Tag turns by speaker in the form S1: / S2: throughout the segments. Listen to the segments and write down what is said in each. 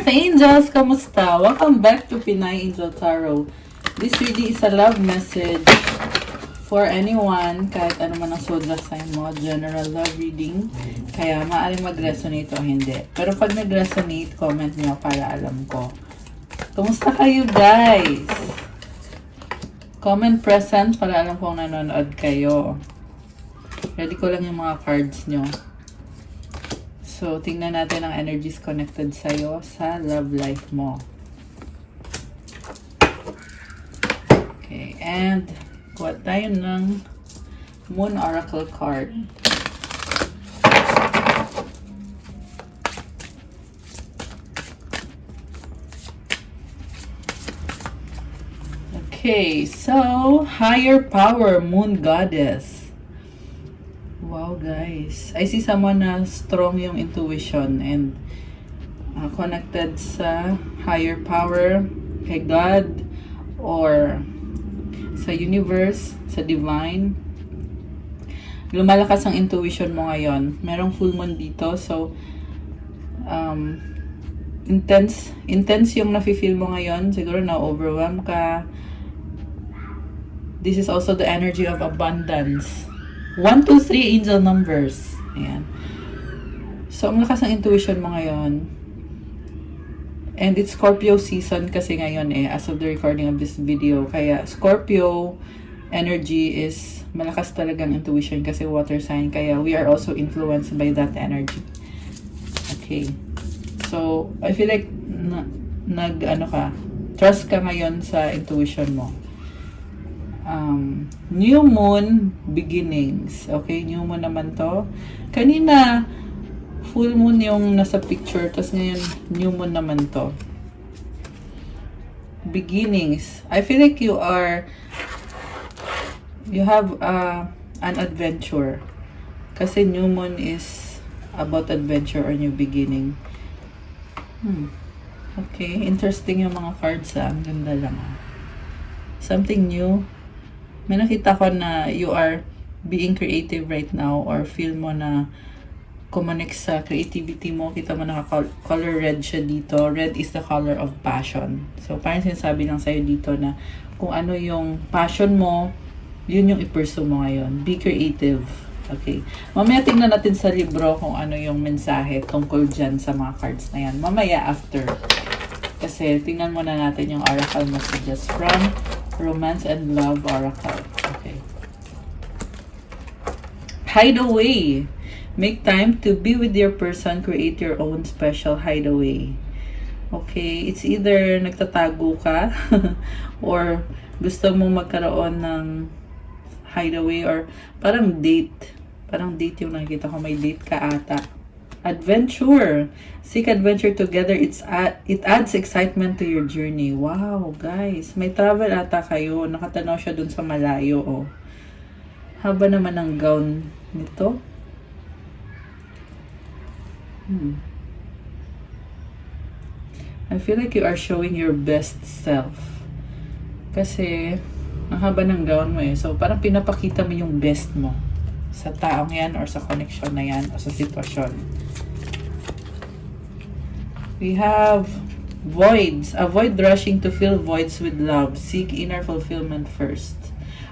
S1: Earth Angels! Kamusta? Welcome back to Pinay Angel Tarot. This reading is a love message for anyone, kahit ano man ang zodiac sign mo, general love reading. Kaya maaaring mag-resonate o hindi. Pero pag nag-resonate, comment niyo para alam ko. Kamusta kayo, guys? Comment present para alam kong nanonood kayo. Ready ko lang yung mga cards nyo. So, tingnan natin ang energies connected sa'yo sa love life mo. Okay, and kuha tayo ng Moon Oracle card. Okay, so, higher power, Moon Goddess. Wow, guys. I see someone na strong yung intuition and connected sa higher power, kay God, or sa universe, sa divine. Lumalakas ang intuition mo ngayon. Merong full moon dito, so intense yung nafe-feel mo ngayon. Siguro na-overwhelm ka. This is also the energy of abundance. 1, 2, 3 angel numbers. Ayan. So, ang lakas ng intuition mo ngayon. And it's Scorpio season kasi ngayon as of the recording of this video. Kaya, Scorpio energy is malakas talagang intuition kasi water sign. Kaya, we are also influenced by that energy. Okay. So, I feel like trust ka ngayon sa intuition mo. New moon beginnings. Okay, new moon naman to. Kanina full moon yung nasa picture, tapos ngayon new moon naman to. Beginnings. I feel like you have an adventure. Kasi new moon is about adventure or new beginning. Okay, interesting yung mga cards Ang ganda lang Something new. May nakita ko na you are being creative right now or feel mo na kumonek sa creativity mo. Kita mo naka-color red siya dito. Red is the color of passion. So, parang sinasabi lang sa'yo dito na kung ano yung passion mo, yun yung i-pursue mo ngayon. Be creative. Okay. Mamaya tingnan natin sa libro kung ano yung mensahe tungkol dyan sa mga cards na yan. Mamaya after. Kasi tingnan muna natin yung oracle messages from Romance and Love Oracle. Okay. Hideaway. Make time to be with your person. Create your own special hideaway. Okay. It's either nagtatago ka or gusto mong magkaroon ng hideaway or parang date. Parang date yung nakikita ko. May date ka ata. Adventure. Seek adventure together. It adds excitement to your journey. Wow, guys. May travel ata kayo. Nakatanaw siya dun sa malayo, Haba naman ang gown nito. I feel like you are showing your best self. Kasi, ang haba ng gown mo So, parang pinapakita mo yung best mo sa taong yan or sa connection na yan o sa sitwasyon. We have voids. Avoid rushing to fill voids with love. Seek inner fulfillment first.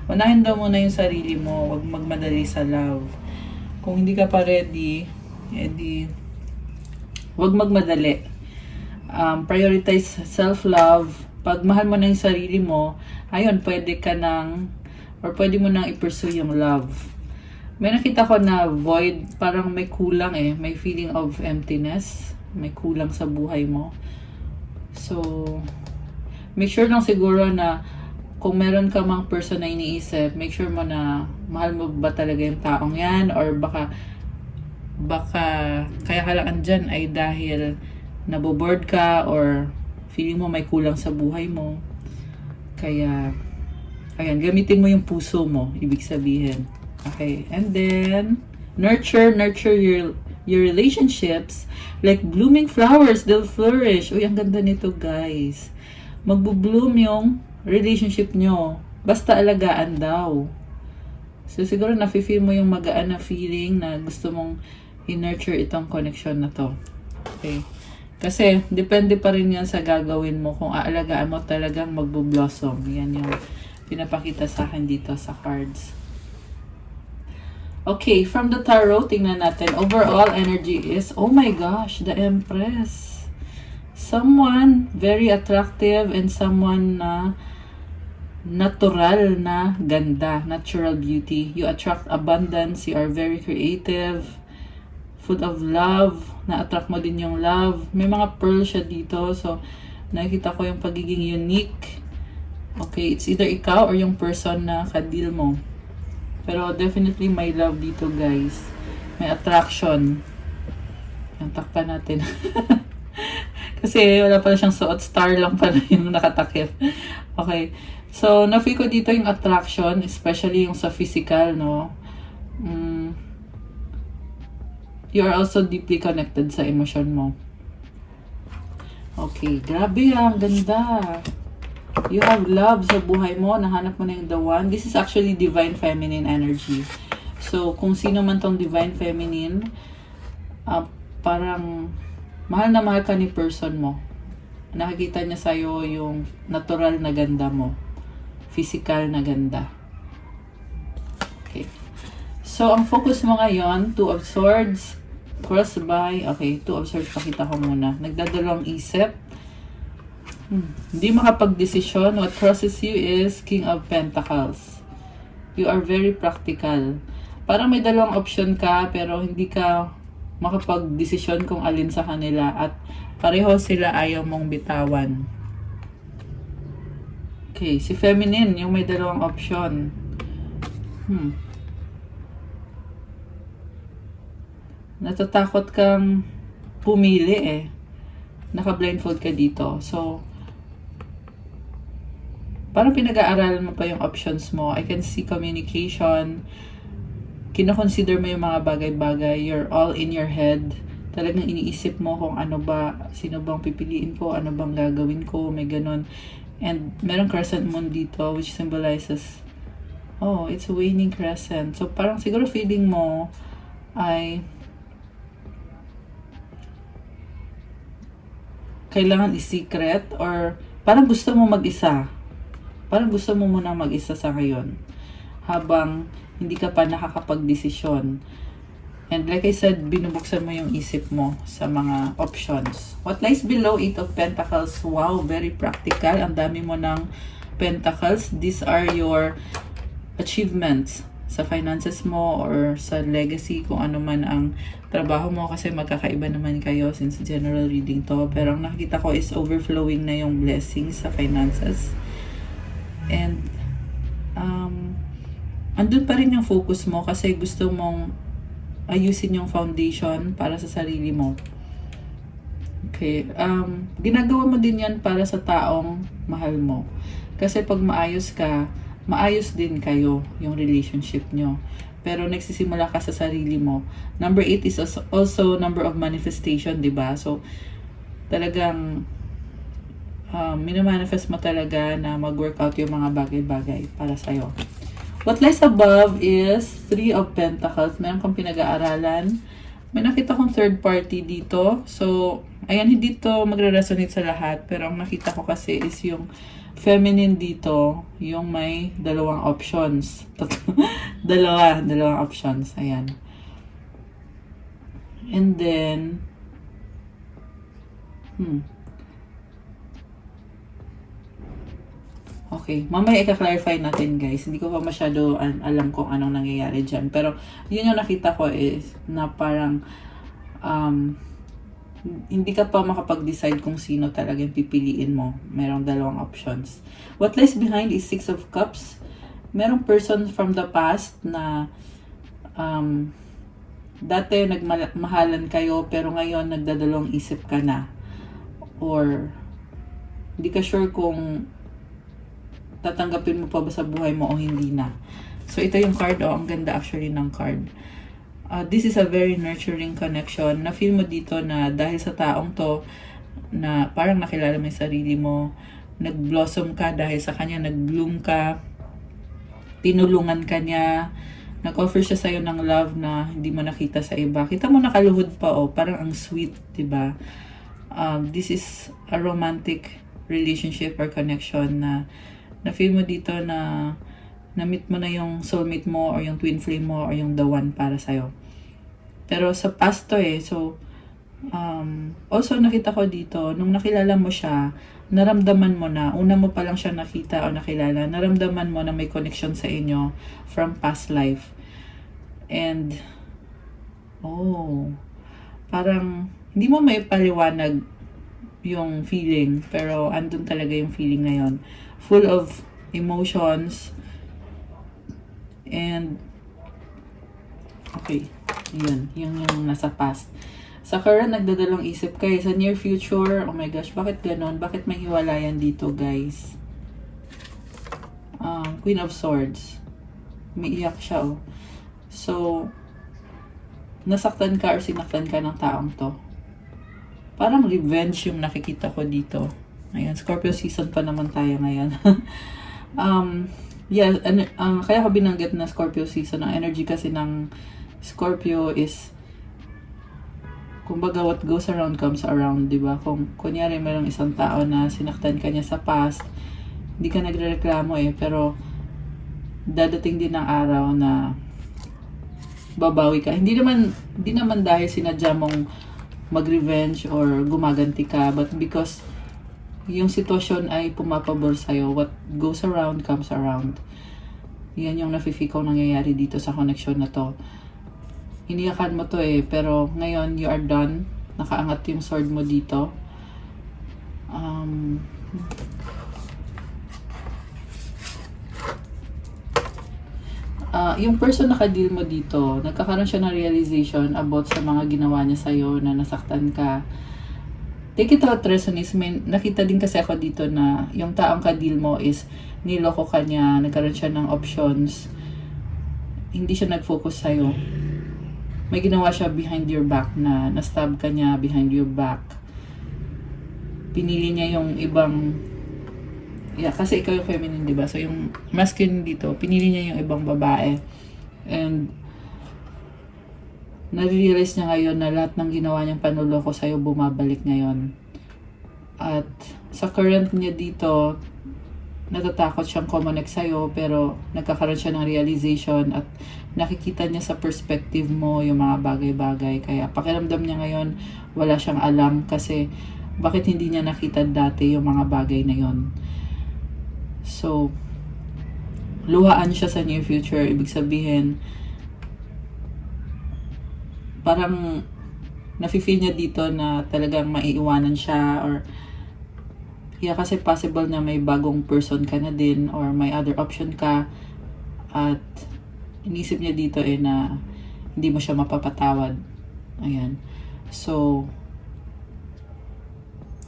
S1: Unahin daw muna yung sarili mo. Huwag magmadali sa love. Kung hindi ka pa ready, huwag magmadali. Prioritize self-love. Pag mahal mo na yung sarili mo, ayun, pwede mo nang i-pursue yung love. May nakita ko na void, parang may kulang may feeling of emptiness. May kulang sa buhay mo. So, make sure lang siguro na kung meron ka mang person na iniisip, make sure mo na mahal mo ba talaga yung taong yan or baka kaya ka lang andyan ay dahil naboboard ka or feeling mo may kulang sa buhay mo. Kaya, ayan, gamitin mo yung puso mo, ibig sabihin. Okay, and then, nurture your relationships like blooming flowers, they'll flourish. Uy, ang ganda nito, guys. Magbo-bloom yung relationship nyo. Basta alagaan daw. So, siguro nafe-feel mo yung magaan na feeling na gusto mong i-nurture itong connection na to. Okay. Kasi, depende pa rin yan sa gagawin mo. Kung aalagaan mo talagang magbo-blossom. Yan yung pinapakita sa akin dito sa cards. Okay, from the tarot, tingnan natin. Overall energy is, oh my gosh, the Empress. Someone very attractive and someone na natural na ganda, natural beauty. You attract abundance, you are very creative, full of love, na-attract mo din yung love. May mga pearl siya dito, so nakikita ko yung pagiging unique. Okay, it's either ikaw or yung person na ka-deal mo. Pero definitely may love dito, guys. May attraction. Yung takpan natin. Kasi wala pala siyang suot, star lang pala yung nakatakip. Okay, so na-feel ko dito yung attraction, especially yung sa physical, no? You are also deeply connected sa emosyon mo. Okay, grabe ang ganda. You have love sa buhay mo, nahanap mo na yung the one. This is actually divine feminine energy. So, kung sino man tong divine feminine, parang mahal na mahal ka ni person mo. Nakikita niya sa'yo yung natural na ganda mo. Physical na ganda. Okay. So, ang focus mo ngayon, Two of Swords, cross by, okay, Two of Swords, pakita ko muna. Nagdadalawang isip. Hindi makapag-desisyon. What crosses you is King of Pentacles. You are very practical. Parang may dalawang option ka, pero hindi ka makapag-desisyon kung alin sa kanila. At pareho sila ayaw mong bitawan. Okay, si Feminine, yung may dalawang option. Natatakot kang pumili eh. Naka-blindfold ka dito. So, parang pinag-aaralan mo pa yung options mo. I can see communication. Kino-consider mo yung mga bagay-bagay. You're all in your head. Talagang iniisip mo kung ano ba, sino bang pipiliin ko, ano bang gagawin ko, may ganun. And meron crescent moon dito which symbolizes, oh, it's a waning crescent. So, parang siguro feeling mo ay kailangan i-secret or parang gusto mo mag-isa. Parang gusto mo munang mag-isa sa ngayon habang hindi ka pa nakakapag-desisyon. And like I said, binubuksan mo yung isip mo sa mga options. What lies below, Eight of Pentacles? Wow, very practical. Ang dami mo ng Pentacles. These are your achievements sa finances mo or sa legacy, kung ano man ang trabaho mo, kasi magkakaiba naman kayo since general reading to. Pero ang nakikita ko is overflowing na yung blessings sa finances. And andun pa rin yung focus mo kasi gusto mong ayusin yung foundation para sa sarili mo. Okay. Ginagawa mo din yan para sa taong mahal mo. Kasi pag maayos ka, maayos din kayo yung relationship nyo. Pero nagsisimula ka sa sarili mo. Number 8 is also number of manifestation, diba? So, talagang minamanifest mo talaga na mag-workout yung mga bagay-bagay para sa'yo. What lies above is Three of Pentacles. Meron kang pinag-aaralan. May nakita kong third party dito. So, ayan, hindi to magre-resonate sa lahat. Pero ang nakita ko kasi is yung feminine dito, yung may dalawang options. dalawang options. Ayan. And then, okay, mamaya i-clarify natin, guys. Hindi ko pa masyado alam kung anong nangyayari dyan. Pero, yun yung nakita ko is na parang hindi ka pa makapag-decide kung sino talaga yung pipiliin mo. Merong dalawang options. What lies behind is Six of Cups. Merong person from the past na dati nagmahalan kayo pero ngayon nagdadalawang isip ka na. Or hindi ka sure kung tatanggapin mo pa ba sa buhay mo o hindi na. So, ito yung card. Ang ganda actually ng card. This is a very nurturing connection. Na-feel mo dito na dahil sa taong to, na parang nakilala mo yung sarili mo, nag-blossom ka dahil sa kanya, nag-bloom ka, tinulungan ka niya, nag-offer siya sa'yo ng love na hindi mo nakita sa iba. Kita mo nakaluhod pa, parang ang sweet, diba? This is a romantic relationship or connection na feel mo dito na na-meet mo na yung soulmate mo or yung twin flame mo or yung the one para sa'yo. Pero sa past to so also nakita ko dito, nung nakilala mo siya, naramdaman mo na, una mo pa lang siya nakita o nakilala, naramdaman mo na may connection sa inyo from past life. And, parang, hindi mo may paliwanag yung feeling, pero andun talaga yung feeling na yun. Full of emotions, and, okay, yung nasa past. Sa current, nagdadalawang isip kayo. Sa near future, oh my gosh, bakit ganon? Bakit may hiwalayan dito, guys? Queen of Swords. Umiiyak siya, So, nasaktan ka or sinaktan ka ng taong to. Parang revenge yung nakikita ko dito. Ayan, Scorpio season pa naman tayo ngayon. Kaya ko binanggit na Scorpio season. Ang energy kasi ng Scorpio is, kumbaga, what goes around comes around, di ba? Kung kunyari mayroong isang tao na sinaktan ka niya sa past, hindi ka nagrereklamo pero dadating din ang araw na babawi ka. Hindi naman dahil sinadya mong mag-revenge or gumaganti ka, but because yung sitwasyon ay pumapabor sa'yo, what goes around comes around. Yan yung nafe-feel ko nangyayari dito sa connection na to. Iniyakan mo to pero ngayon you are done. Nakaangat yung sword mo dito. Yung person na ka-deal mo dito, nagkakaroon siya ng realization about sa mga ginawa niya sa'yo na nasaktan ka. Take it out resonance. Nakita din kasi ako dito na yung taong ka-deal mo is niloko ka niya, nagkaroon siya ng options. Hindi siya nag-focus sa'yo. May ginawa siya behind your back na-stab ka niya behind your back. Pinili niya yung ibang, kasi ikaw yung feminine, diba? So, yung masculine dito, pinili niya yung ibang babae. And, nare-realize niya ngayon na lahat ng ginawa niyang panuloko sa'yo bumabalik ngayon. At, sa current niya dito, natatakot siyang kumonect sa'yo, pero nagkakaroon siya ng realization at nakikita niya sa perspective mo yung mga bagay-bagay. Kaya pakiramdam niya ngayon, wala siyang alam kasi bakit hindi niya nakita dati yung mga bagay na yon. So, luhaan siya sa near future. Ibig sabihin, parang nafe-feel niya dito na talagang maiiwanan siya or kasi possible na may bagong person ka na din or may other option ka at inisip niya dito na hindi mo siya mapapatawad. Ayan. So,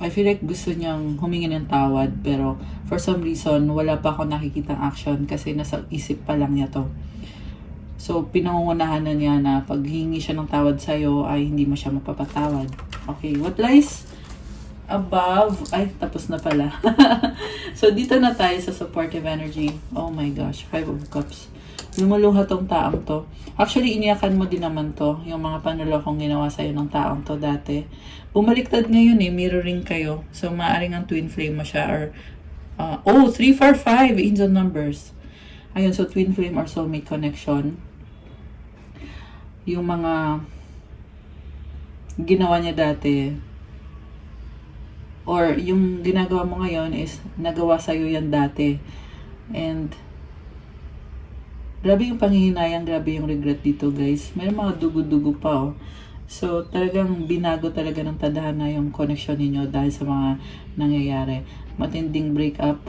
S1: I feel like gusto niyang humingi ng tawad pero for some reason, wala pa ako nakikitang action kasi nasa isip pa lang niya to. So, pinangungunahan na niya na pag hingi siya ng tawad sa'yo ay hindi mo siya mapapatawad. Okay, what lies above? Ay, tapos na pala. So, dito na tayo sa supportive energy. Oh my gosh, 5 of Cups. Lumuluha tong taong to. Actually, iniyakan mo din naman to. Yung mga panulokong ginawa sa'yo ng taong to dati. Bumaliktad ngayon mirroring kayo. So, maaaring ang twin flame mo siya or 3, 4, 5, angel numbers. Ayun, so twin flame or soulmate connection. Yung mga ginawa niya dati or yung ginagawa mo ngayon is nagawa sa'yo yan dati. And grabe yung panghihinayang, grabe yung regret dito, guys. May mga dugo-dugo pa, So, talagang binago talaga ng tadhana yung connection ninyo dahil sa mga nangyayari. Matinding breakup.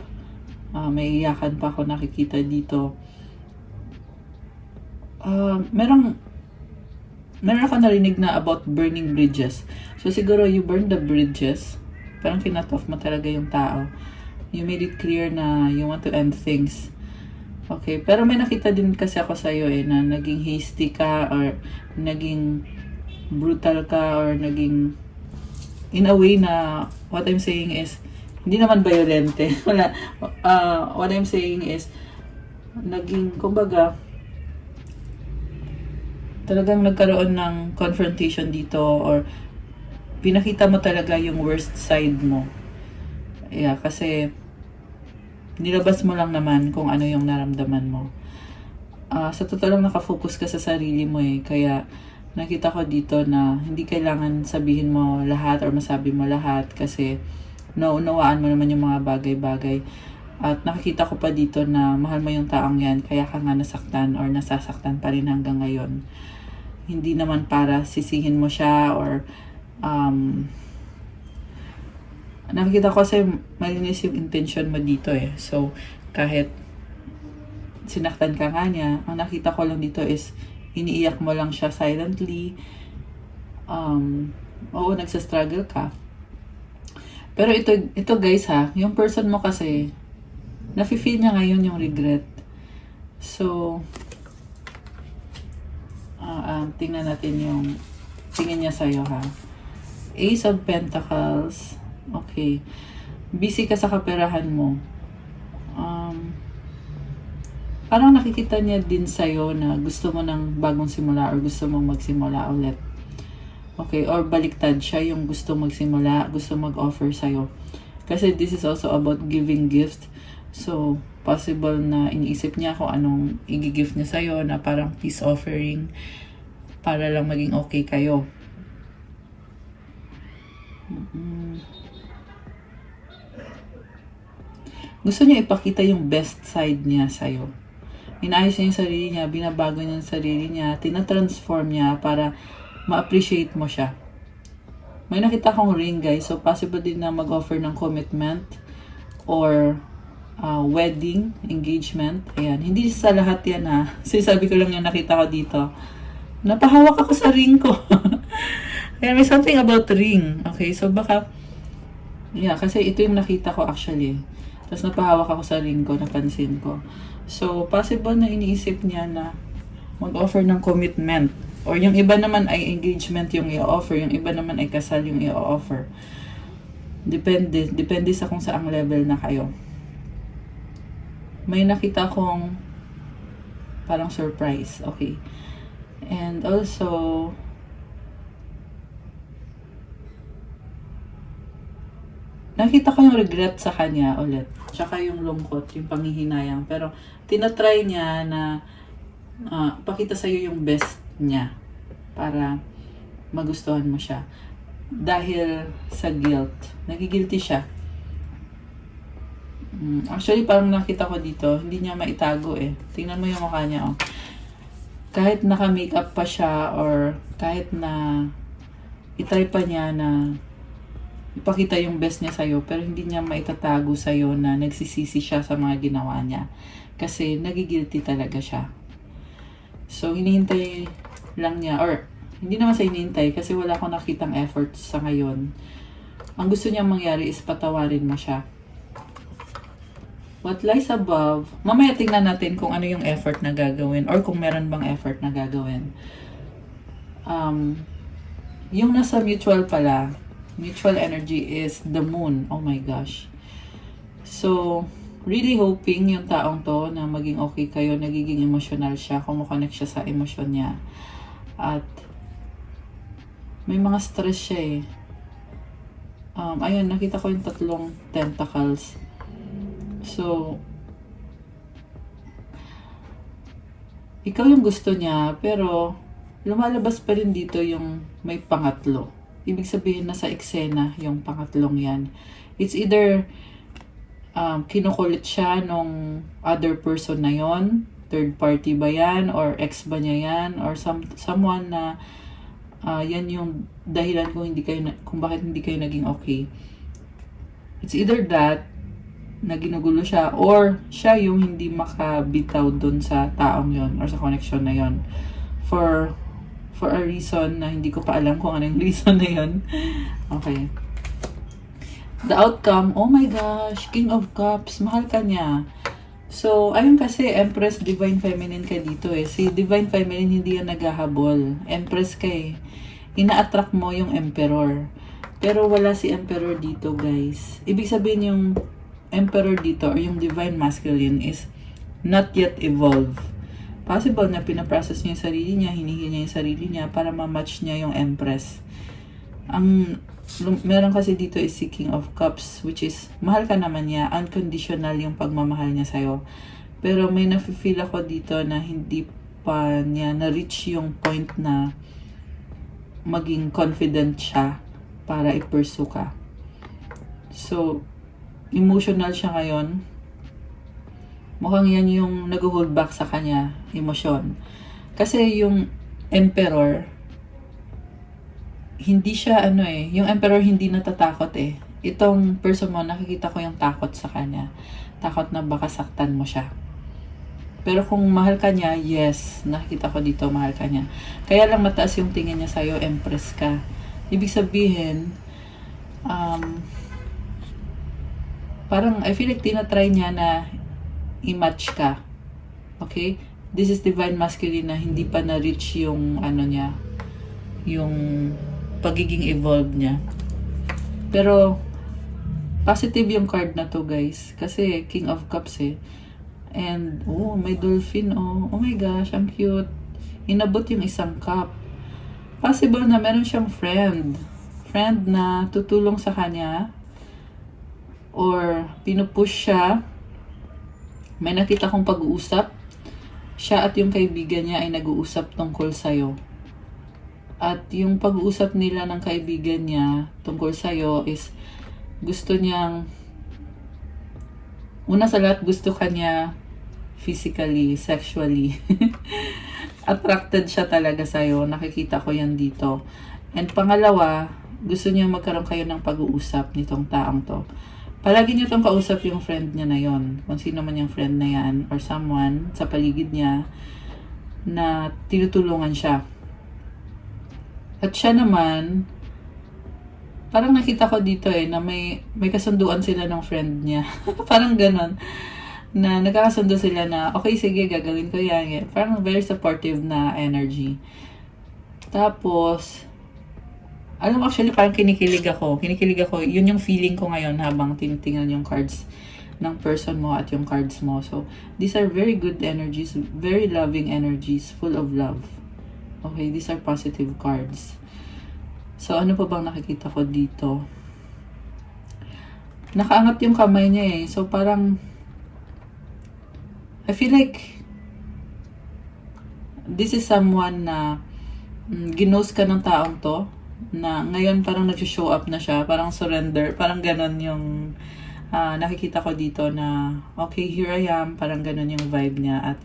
S1: May iyakan pa ako nakikita dito. Meron ako narinig na about burning bridges. So, siguro you burn the bridges. Parang kinat-off mo talaga yung tao. You made it clear na you want to end things. Okay, pero may nakita din kasi ako sa'yo na naging hasty ka or naging brutal ka or naging in a way na what I'm saying is hindi naman violente. Wala. What I'm saying is naging, kumbaga, talagang nagkaroon ng confrontation dito or pinakita mo talaga yung worst side mo. Yeah, kasi nilabas mo lang naman kung ano yung naramdaman mo. Sa totoo lang nakafocus ka sa sarili mo eh. Kaya nakita ko dito na hindi kailangan sabihin mo lahat or masabi mo lahat kasi naunawaan mo naman yung mga bagay-bagay. At nakikita ko pa dito na mahal mo yung taong yan kaya ka nga nasaktan or nasasaktan pa rin hanggang ngayon. Hindi naman para sisihin mo siya or nakikita ko kasi malinis yung intention mo dito eh. So, kahit sinaktan ka nga niya, ang nakita ko lang dito is iniiyak mo lang siya silently. Oo, nagsastruggle ka. Pero ito guys ha, yung person mo kasi, nafe-feel niya ngayon yung regret. So, tingnan natin yung tingin niya sa'yo ha. Ace of Pentacles. Okay. Busy ka sa kaperahan mo. Parang nakikita niya din sa'yo na gusto mo ng bagong simula or gusto mong magsimula ulit. Okay, or baliktad siya yung gusto magsimula, gusto mag-offer sa'yo. Kasi this is also about giving gift. So, possible na iniisip niya kung anong i-gift niya sa'yo na parang peace offering para lang maging okay kayo. Gusto niya ipakita yung best side niya sa'yo. Inaayos niya yung sarili niya, binabago niya yung sarili niya, tinatransform niya para ma-appreciate mo siya. May nakita kong ring guys, so possible din na mag-offer ng commitment or wedding, engagement. Ayan, hindi sa lahat yan ha. Sinasabi ko lang yung nakita ko dito. Napahawak ako sa ring ko. Ayan, may something about ring. Okay, so baka, yeah, kasi ito yung nakita ko actually. Tapos napahawak ako sa ring ko, napansin ko. So, possible na iniisip niya na mag-offer ng commitment. Or yung iba naman ay engagement yung i-offer, yung iba naman ay kasal yung i-offer. Depende sa kung saang level na kayo. May nakita kong parang surprise. Okay. And also, nakita ko yung regret sa kanya ulit. Tsaka yung lungkot, yung panghihinayang. Pero, tinatry niya na pakita sa'yo yung best niya para magustuhan mo siya. Dahil sa guilt. Nagigilty siya. Actually, parang nakita ko dito, hindi niya maitago eh. Tingnan mo yung mukha niya, oh. Kahit naka-makeup pa siya or kahit na itry pa niya na ipakita yung best niya sa'yo, pero hindi niya maitatago sa'yo na nagsisisi siya sa mga ginawa niya. Kasi nagigilty talaga siya. So, hinihintay lang niya, or hindi naman sa hinihintay kasi wala akong nakitang effort sa ngayon. Ang gusto niya mangyari is patawarin mo siya. What lies above, mamaya tingnan natin kung ano yung effort na gagawin or kung meron bang effort na gagawin. Yung nasa mutual pala, mutual energy is the moon. Oh my gosh. So, really hoping yung taong to na maging okay kayo, nagiging emotional siya, kumukonect siya sa emosyon niya. At may mga stress siya eh. Ayun, nakita ko yung 3 tentacles. So, ikaw yung gusto niya, pero lumalabas pa rin dito yung may pangatlo. Ibig sabihin na sa eksena yung pangatlong yan. It's either kinukulit siya nung other person na yon, third party ba yan, or ex ba niya yan, or someone na yan yung dahilan kung bakit hindi kayo naging okay. It's either that, na ginugulo siya, or siya yung hindi makabitaw dun sa taong yon or sa connection na yon for a reason na hindi ko pa alam kung anong reason na yon. Okay. The outcome, oh my gosh, King of Cups, mahal ka niya. So, ayun kasi, Empress Divine Feminine ka dito eh. Si Divine Feminine hindi yan naghahabol. Empress ka eh. Ina-attract mo yung Emperor. Pero wala si Emperor dito, guys. Ibig sabihin yung Emperor dito or yung Divine Masculine is not yet evolved. Possible na pinaprocess niya yung sarili niya, hinihil niya yung sarili niya para ma-match niya yung Empress. Ang meron kasi dito is King of Cups, which is, mahal ka naman niya, unconditional yung pagmamahal niya sa'yo. Pero may nafe-feel ako dito na hindi pa niya na-reach yung point na maging confident siya para i-pursue ka. So, emotional siya ngayon. Mukhang yan yung nag-hold back sa kanya, emosyon. Kasi yung Emperor, hindi siya yung Emperor hindi natatakot eh. Itong person mo, nakikita ko yung takot sa kanya. Takot na baka saktan mo siya. Pero kung mahal ka niya, yes, nakikita ko dito mahal ka niya. Kaya lang mataas yung tingin niya sa'yo, Empress ka. Ibig sabihin, parang I feel like tinatry niya na i-match ka. Okay? This is divine masculine na hindi pa na-reach yung niya, yung pagiging evolved niya. Pero positive yung card na to, guys, kasi King of Cups eh. And may dolphin, oh my gosh, ang cute. Inabot yung isang cup. Possible na meron siyang friend na tutulong sa kanya or pinupush siya. May nakita kong pag-uusap. Siya at yung kaibigan niya ay nag-uusap tungkol sa'yo. At yung pag-uusap nila ng kaibigan niya tungkol sa'yo is gusto niyang, una sa lahat, gusto kanya physically, sexually. Attracted siya talaga sa'yo. Nakikita ko yan dito. And pangalawa, gusto niya magkaroon kayo ng pag-uusap nitong taong to. Palagi niyo tong kausap yung friend niya na yon, kung sino man yung friend na yan, or someone sa paligid niya na tinutulungan siya. At siya naman, parang nakita ko dito na may kasunduan sila ng friend niya. Parang ganon. Na nagkakasundo sila na, okay, sige, gagawin ko yan. Parang very supportive na energy. Tapos, alam mo, actually, parang kinikilig ako. Yun yung feeling ko ngayon habang tinitingnan yung cards ng person mo at yung cards mo. So, these are very good energies, very loving energies, full of love. Okay, these are positive cards. So, ano pa bang nakikita ko dito? Nakaangat yung kamay niya eh. So, parang, I feel like, this is someone na ginost ka ng taong to, na ngayon parang nag-show up na siya, parang surrender, parang ganon yung nakikita ko dito na, okay, here I am, parang ganon yung vibe niya. At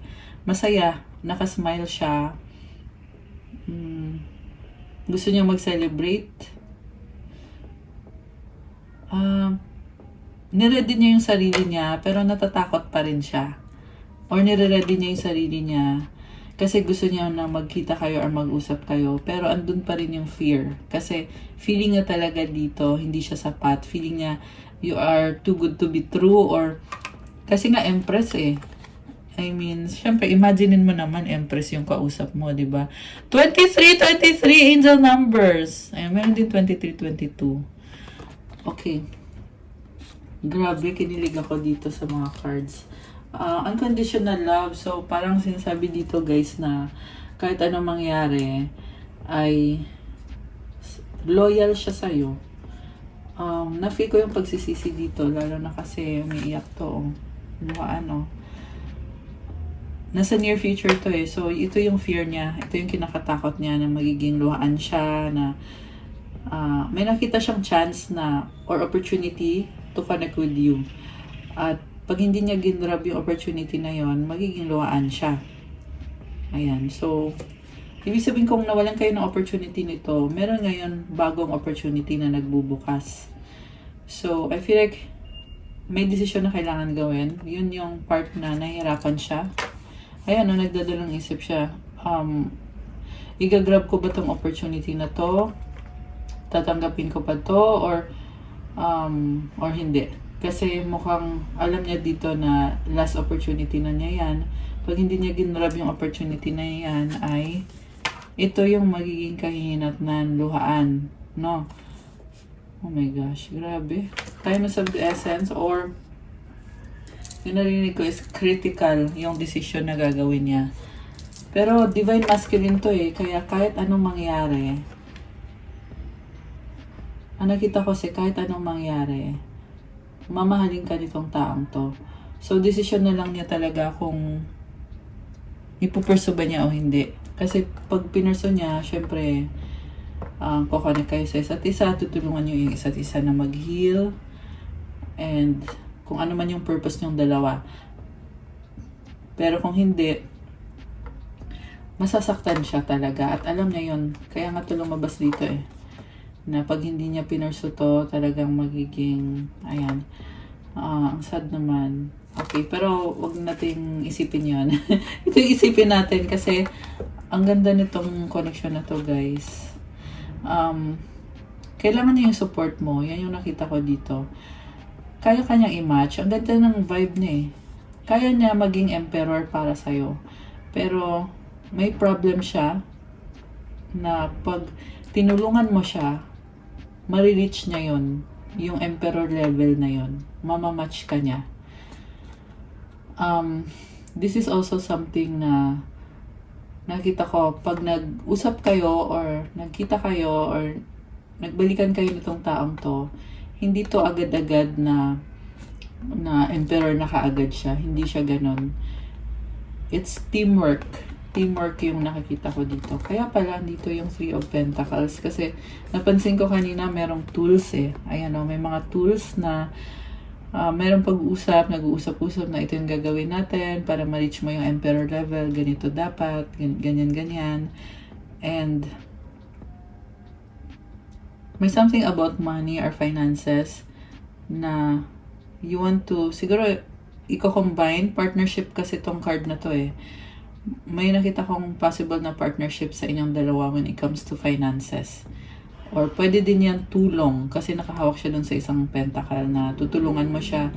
S1: masaya, nakasmile siya. Gusto niya mag-celebrate. Niready niya yung sarili niya, pero natatakot pa rin siya. Or nire-ready niya yung sarili niya kasi gusto niya na magkita kayo or mag-usap kayo. Pero andun pa rin yung fear. Kasi feeling niya talaga dito, hindi siya sapat. Feeling niya, you are too good to be true. Or, kasi nga Empress eh. I mean, syempre, imaginein mo naman, Empress yung kausap mo, di ba? 23 angel numbers. Ay, meron din 23, 22. Okay. Grabe, kinilig ako dito sa mga cards. Unconditional love. So, parang sinasabi dito, guys, na kahit anong mangyari, ay loyal siya sa'yo. Na-feel ko yung pagsisisi dito, lalo na kasi umiiyak to. Nasa near future to eh. So, ito yung fear niya. Ito yung kinakatakot niya na magiging luhaan siya, na may nakita siyang chance na or opportunity to connect with you. At pag hindi niya ginrab yung opportunity na yon, magiging luhaan siya. Ayan. So, ibig sabihin kung nawalan kayo ng opportunity nito, meron ngayon bagong opportunity na nagbubukas. So, I feel like may decision na kailangan gawin. Yun yung part na nahihirapan siya. Ayan, nagdadalang isip siya. Igagrab ko ba tong opportunity na to? Tatanggapin ko pa to? Or hindi? Kasi mukhang alam niya dito na last opportunity na niya yan. Pag hindi niya ginrab yung opportunity na yan, ay ito yung magiging kahihinatnan, luhaan. No? Oh my gosh, grabe. Time of the essence, or yung narinig ko is critical yung decision na gagawin niya. Pero divine masculine to eh. Kaya kahit anong mangyari, Ang nakita ko kasi kahit anong mangyari, mamahalin ka nitong taong to. So, decision na lang niya talaga kung ipupursue ba niya o hindi. Kasi pag pinurso niya, syempre, kukonek kayo sa isa't isa, tutulungan niyo yung isa't isa na mag-heal, and kung ano man yung purpose niyong dalawa. Pero kung hindi, masasaktan siya talaga. At alam niya yun. Kaya nga to lumabas dito eh. Na pag hindi niya pinurso to, talagang magiging, ayan, ang sad naman. Okay, pero wag nating isipin yun. Ito yung isipin natin kasi ang ganda nitong connection na to, guys. Kailangan niya yung support mo. Yan yung nakita ko dito. Kaya kanyang i-match. Ang ganda ng vibe niya eh. Kaya niya maging emperor para sa'yo. Pero may problem siya na pag tinulungan mo siya, marireach niya yun. Yung emperor level na yun. Mamamatch ka niya. This is also something na nakita ko pag nag-usap kayo or nagkita kayo or nagbalikan kayo nitong taong to, hindi to agad-agad na emperor na kaagad siya. Hindi siya ganon. It's teamwork. Teamwork yung nakikita ko dito. Kaya pala dito yung Three of Pentacles. Kasi napansin ko kanina merong tools eh. Ayan o, may mga tools na merong pag-uusap, nag-uusap-usap na ito yung gagawin natin para ma-reach mo yung emperor level. Ganito dapat, ganyan-ganyan. And may something about money or finances na you want to, siguro, i-combine. Partnership kasi tong card na to eh. May nakita kong possible na partnership sa inyong dalawa when it comes to finances. Or pwede din yan tulong kasi nakahawak siya dun sa isang pentacle na tutulungan mo siya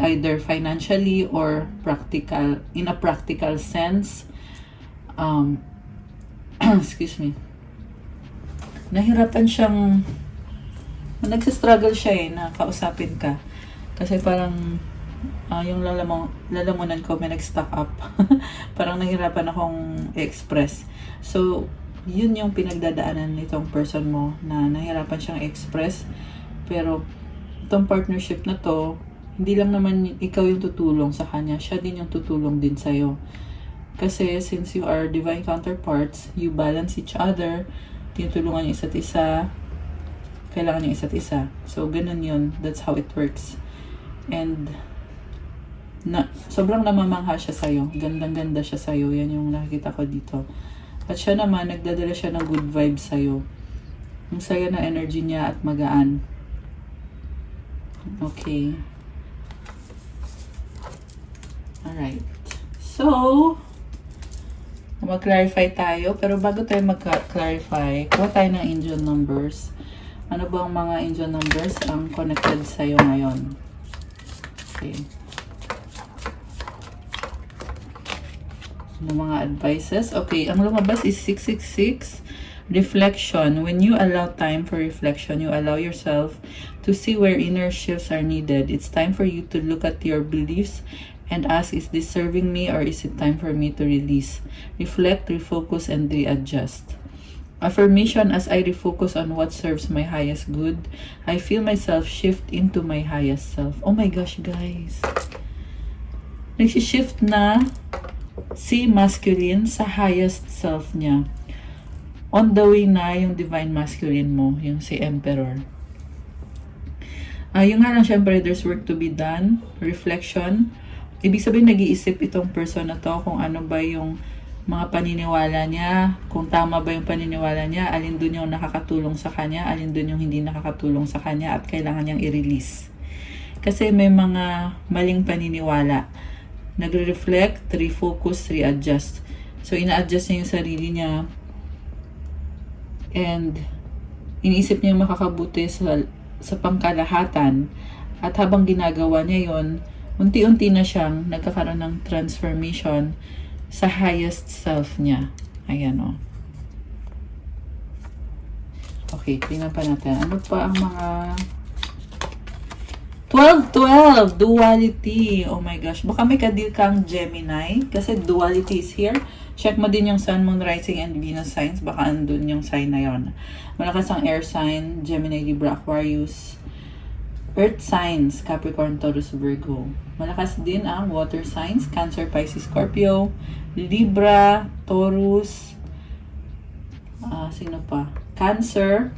S1: either financially or practical, in a practical sense. Excuse me. Nahirapan siyang, nagsistruggle siya eh, na kausapin ka. Kasi parang, yung lalamunan ko may nag-stock up. Parang nahirapan akong i-express. So, yun yung pinagdadaanan nitong person mo na nahirapan siyang i-express. Pero, itong partnership na to, hindi lang naman ikaw yung tutulong sa kanya, siya din yung tutulong din sa'yo. Kasi, since you are divine counterparts, you balance each other, tinutulungan yung isa't isa, kailangan yung isa't isa. So, ganun yun. That's how it works. And, sobrang namamangha siya sa'yo. Gandang-ganda siya sa'yo. Yan yung nakikita ko dito. At siya naman, nagdadala siya ng good vibes sa'yo. Ang saya na energy niya at magaan. Okay. Alright. So, mag-clarify tayo. Pero bago tayo mag-clarify, kuha tayo ng angel numbers. Ano ba ang mga angel numbers ang connected sa'yo ngayon? Okay. Ng mga advices. Okay, ang lumabas is 666. Reflection. When you allow time for reflection, you allow yourself to see where inner shifts are needed. It's time for you to look at your beliefs and ask, is this serving me or is it time for me to release? Reflect, refocus, and readjust. Affirmation. As I refocus on what serves my highest good, I feel myself shift into my highest self. Oh my gosh, guys. Nagsishift na si masculine sa highest self niya. On the way na yung divine masculine mo, yung si emperor. Yung nga lang, syempre, there's work to be done. Reflection. Ibig sabihin, nag-iisip itong person na to kung ano ba yung mga paniniwala niya, kung tama ba yung paniniwala niya, alin dun yung nakakatulong sa kanya, alin dun yung hindi nakakatulong sa kanya, at kailangan niyang i-release. Kasi may mga maling paniniwala. Nagre-reflect, refocus, readjust. So, ina-adjust niya yung sarili niya. And, iniisip niya yung makakabuti sa pangkalahatan. At habang ginagawa niya yon, unti-unti na siyang nagkakaroon ng transformation sa highest self niya. Ayan o. Okay, tingnan pa natin. Ano pa ang mga 12, duality. Oh my gosh. Baka may kadil kang Gemini kasi duality is here. Check mo din yung Sun, Moon, Rising, and Venus signs. Baka andun yung sign na yon. Malakas ang air sign, Gemini, Libra, Aquarius. Earth signs, Capricorn, Taurus, Virgo. Malakas din ang water signs, Cancer, Pisces, Scorpio, Libra, Taurus, sino pa? Cancer,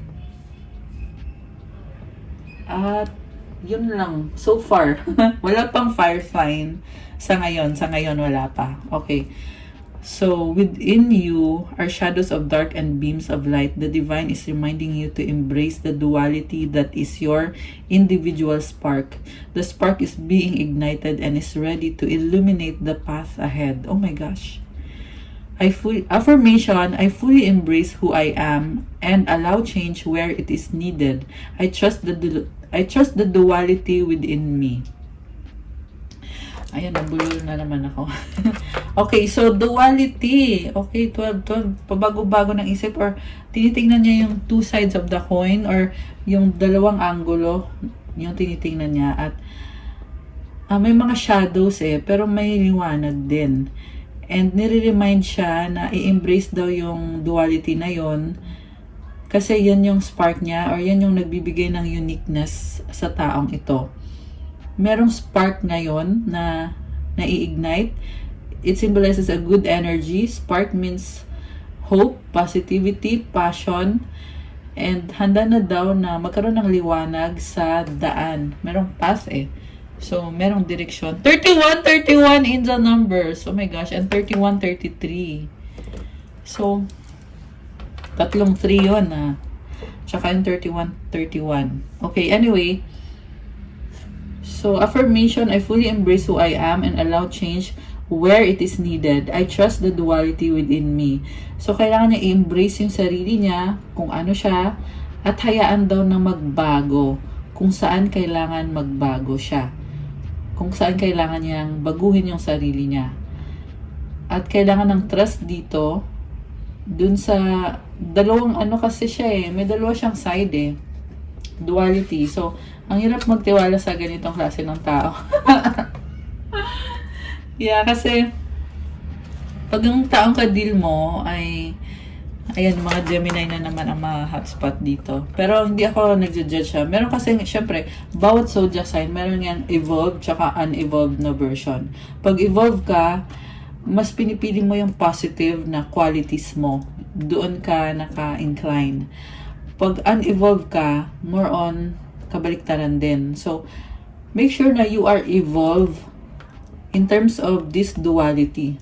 S1: at yun lang. So far, wala pang fire sign sa ngayon. Sa ngayon, wala pa. Okay. So, within you are shadows of dark and beams of light. The divine is reminding you to embrace the duality that is your individual spark. The spark is being ignited and is ready to illuminate the path ahead. Oh my gosh. Affirmation, I fully embrace who I am and allow change where it is needed. I trust the duality within me. Ayan, nabulol na naman ako. Okay, so duality. Okay, 12. Pabago-bago ng isip or tinitingnan niya yung two sides of the coin or yung dalawang anggulo yung tinitingnan niya. At may mga shadows pero may liwanag din. And nire-remind siya na i-embrace daw yung duality na yon kasi yan yung spark niya or yan yung nagbibigay ng uniqueness sa taong ito. Merong spark ngayon na nai-ignite. It symbolizes a good energy. Spark means hope, positivity, passion, and handa na daw na magkaroon ng liwanag sa daan. Merong path So, merong direksyon. 31 angel numbers. Oh my gosh. And 33. So, tatlong 3 yun Tsaka yung 31. Okay, anyway. So, affirmation, I fully embrace who I am and allow change where it is needed. I trust the duality within me. So, kailangan niya i-embrace yung sarili niya, kung ano siya, at hayaan daw na magbago kung saan kailangan magbago siya. Kung saan kailangan niyang baguhin yung sarili niya. At kailangan ng trust dito, dun sa dalawang kasi siya may dalawa siyang side duality. So, ang hirap magtiwala sa ganitong klase ng tao. Yeah, kasi pag yung taong ka-deal mo ay ayan, mga Gemini na naman ang mga hotspot dito. Pero hindi ako nagja-judge siya. Meron kasi, syempre, bawat zodiac sign, meron yan evolved tsaka unevolved na version. Pag evolve ka, mas pinipili mo yung positive na qualities mo. Doon ka naka-incline. Pag unevolved ka, more on kabaliktaran din. So, make sure na you are evolved in terms of this duality.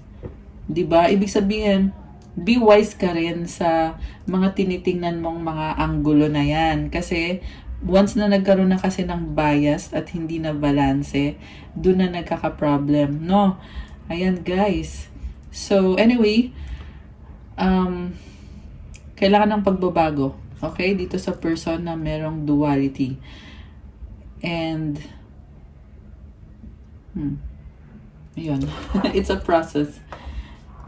S1: Diba? Ibig sabihin, be wise ka rin sa mga tinitingnan mong mga anggulo na yan. Kasi, once na nagkaroon na kasi ng bias at hindi na balanse, doon na nagkaka-problem. No? Ayan, guys. So, anyway, kailangan ng pagbabago. Okay? Dito sa person na merong duality. And, yun. It's a process.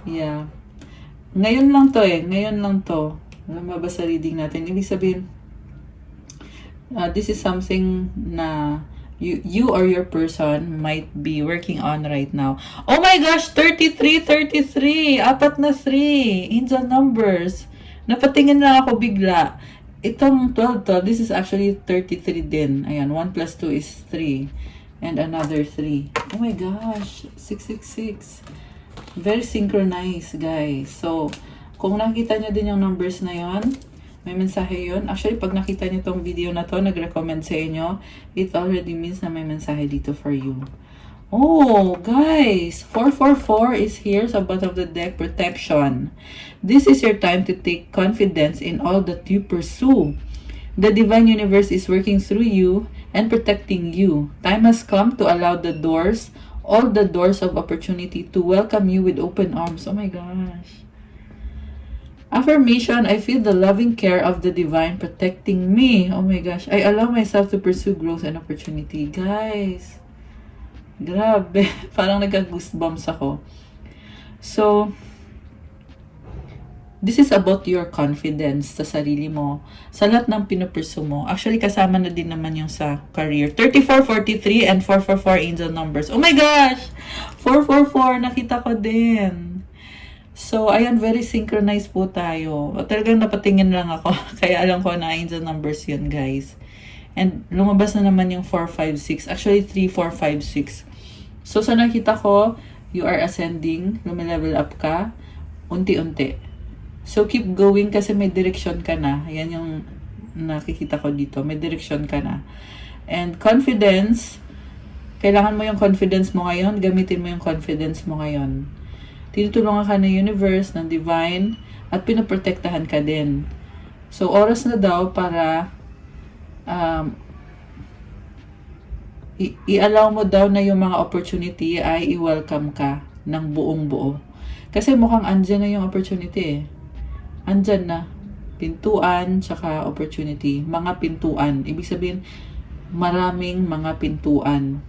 S1: Yeah. Ngayon lang to Ngayon lang to. Lumabas sa reading natin. Ibig sabihin, this is something na you or your person might be working on right now. Oh my gosh! 33. Apat na 3. Angel numbers. Napatingin lang ako bigla. Itong 12, this is actually 33 din. Ayan, 1 plus 2 is 3. And another 3. Oh my gosh! 666. Very synchronized, guys. So, kung nakita nyo din yung numbers na yon, may mensahe yun. Actually, pag nakita nyo tong video na to, nag-recommend sa inyo, it already means na may mensahe dito for you. Oh, guys! 444 is here sa bottom of the deck, protection. This is your time to take confidence in all that you pursue. The divine universe is working through you and protecting you. Time has come to allow all the doors of opportunity to welcome you with open arms. Oh my gosh. Affirmation, I feel the loving care of the divine protecting me. Oh my gosh. I allow myself to pursue growth and opportunity. Guys, grabe. Parang nagka-goosebumps ako. So, this is about your confidence sa sarili mo, sa lahat ng pinupursue mo. Actually, kasama na din naman yung sa career. 34, 43, and 444 angel numbers. Oh my gosh! 444, nakita ko din. So, ayan, very synchronized po tayo. Talagang napatingin lang ako. Kaya alam ko na angel numbers yun, guys. And lumabas na naman yung 4, 5, 6. Actually, 3, 4, 5, 6. So, sa nakita ko, you are ascending. Lumilevel up ka. Unti-unti. So, keep going kasi may direction ka na. Ayan yung nakikita ko dito. May direction ka na. And confidence, kailangan mo yung confidence mo ngayon. Gamitin mo yung confidence mo ngayon. Tinutulungan ka ng universe, ng divine, at pinoprotektahan ka din. So, oras na daw para i-allow mo daw na yung mga opportunity ay i-welcome ka ng buong buo. Kasi mukhang andyan na yung opportunity eh. Andyan na. Pintuan, tsaka opportunity. Mga pintuan. Ibig sabihin, maraming mga pintuan.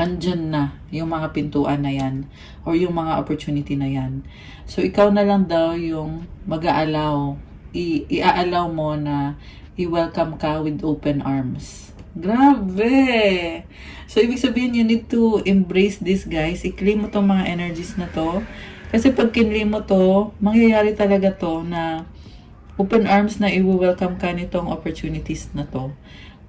S1: Andyan na yung mga pintuan na yan or yung mga opportunity na yan. So, ikaw na lang daw yung mag-aalaw, i-aalaw mo na i-welcome ka with open arms. Grabe! So, ibig sabihin, you need to embrace this, guys. I-claim mo tong mga energies na to. Kasi pag kinlaim mo to, mangyayari talaga to na open arms na i-welcome ka nitong opportunities na to.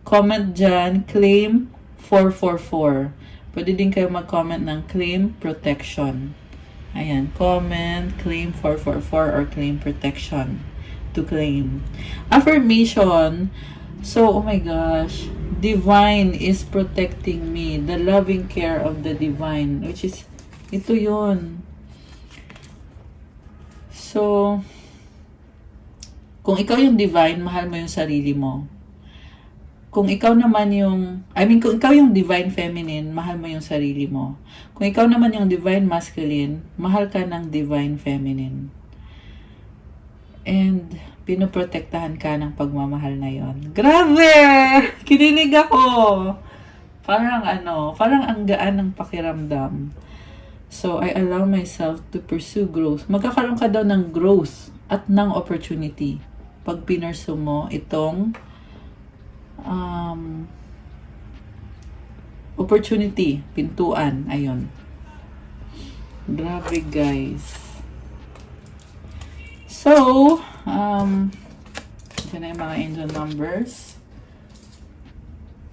S1: Comment dyan, claim 444. Pwede din kayo mag-comment ng claim protection. Ayan, comment, claim 444 or claim protection to claim. Affirmation. So, oh my gosh, divine is protecting me. The loving care of the divine. Which is, ito yun. So, kung ikaw yung divine, mahal mo yung sarili mo. Kung ikaw naman yung, kung ikaw yung divine feminine, mahal mo yung sarili mo. Kung ikaw naman yung divine masculine, mahal ka ng divine feminine. And, pinoprotektahan ka ng pagmamahal na yon. Grabe! Kinilig ako! Parang ang gaan ng pakiramdam. So, I allow myself to pursue growth. Magkakaroon ka daw ng growth at ng opportunity pag pinursu mo itong opportunity, pintuan, ayun. Grabe, guys. So, dyan na yung mga angel numbers.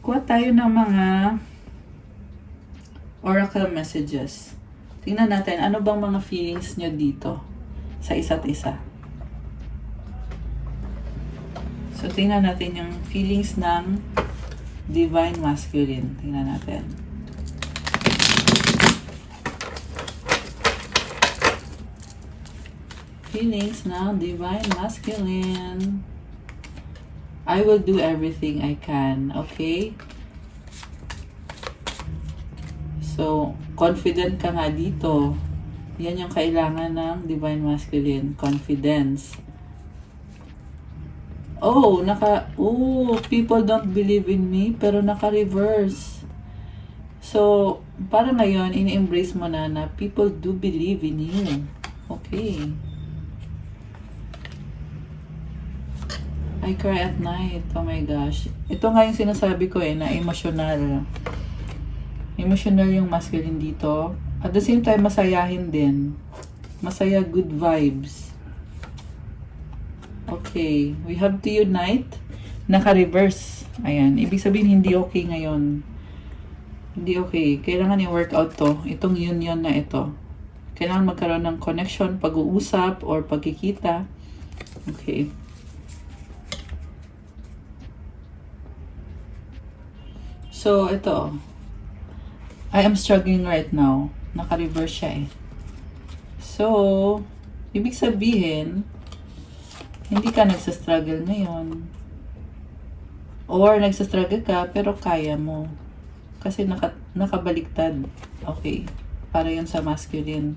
S1: Kuha tayo ng mga oracle messages. Tingnan natin, ano bang mga feelings nyo dito sa isa't isa. So, tingnan natin yung feelings ng divine masculine. Tingnan natin. Feelings ng divine masculine. I will do everything I can. Okay? So, confident ka nga dito. Yan yung kailangan ng divine masculine. Confidence. People don't believe in me, pero naka-reverse. So, para ngayon, ini-embrace mo na people do believe in you. Okay. I cry at night. Oh my gosh. Ito nga yung sinasabi ko na emotional. Emotional yung masculine dito. At the same time, masayahin din. Masaya, good vibes. Okay, we have to unite. Naka-reverse. Ayan, ibig sabihin hindi okay ngayon. Hindi okay. Kailangan i-workout to. Itong union na ito. Kailangan magkaroon ng connection, pag-uusap, or pagkikita. Okay. So, ito. I am struggling right now. Naka-reverse siya eh. So, ibig sabihin, hindi ka nagsastruggle ngayon. Or nagsastruggle ka, pero kaya mo. Kasi nakabaliktad. Okay. Para yun sa masculine.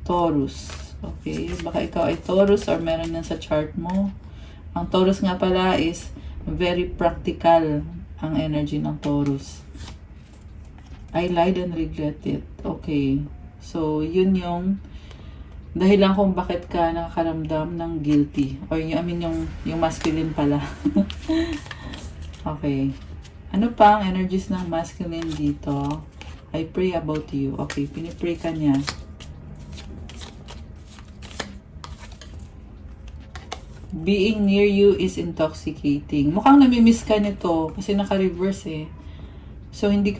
S1: Taurus. Okay. Baka ikaw ay Taurus or meron yan sa chart mo. Ang Taurus nga pala is very practical ang energy ng Taurus. I lied and regret it. Okay. So, yun yung dahilan kung bakit ka nakakaramdam ng guilty. Or yung masculine pala. Okay. Ano pa ang energies ng masculine dito? I pray about you. Okay, pinipray ka niya. Being near you is intoxicating. Mukhang namimiss ka nito kasi naka-reverse eh. So, hindi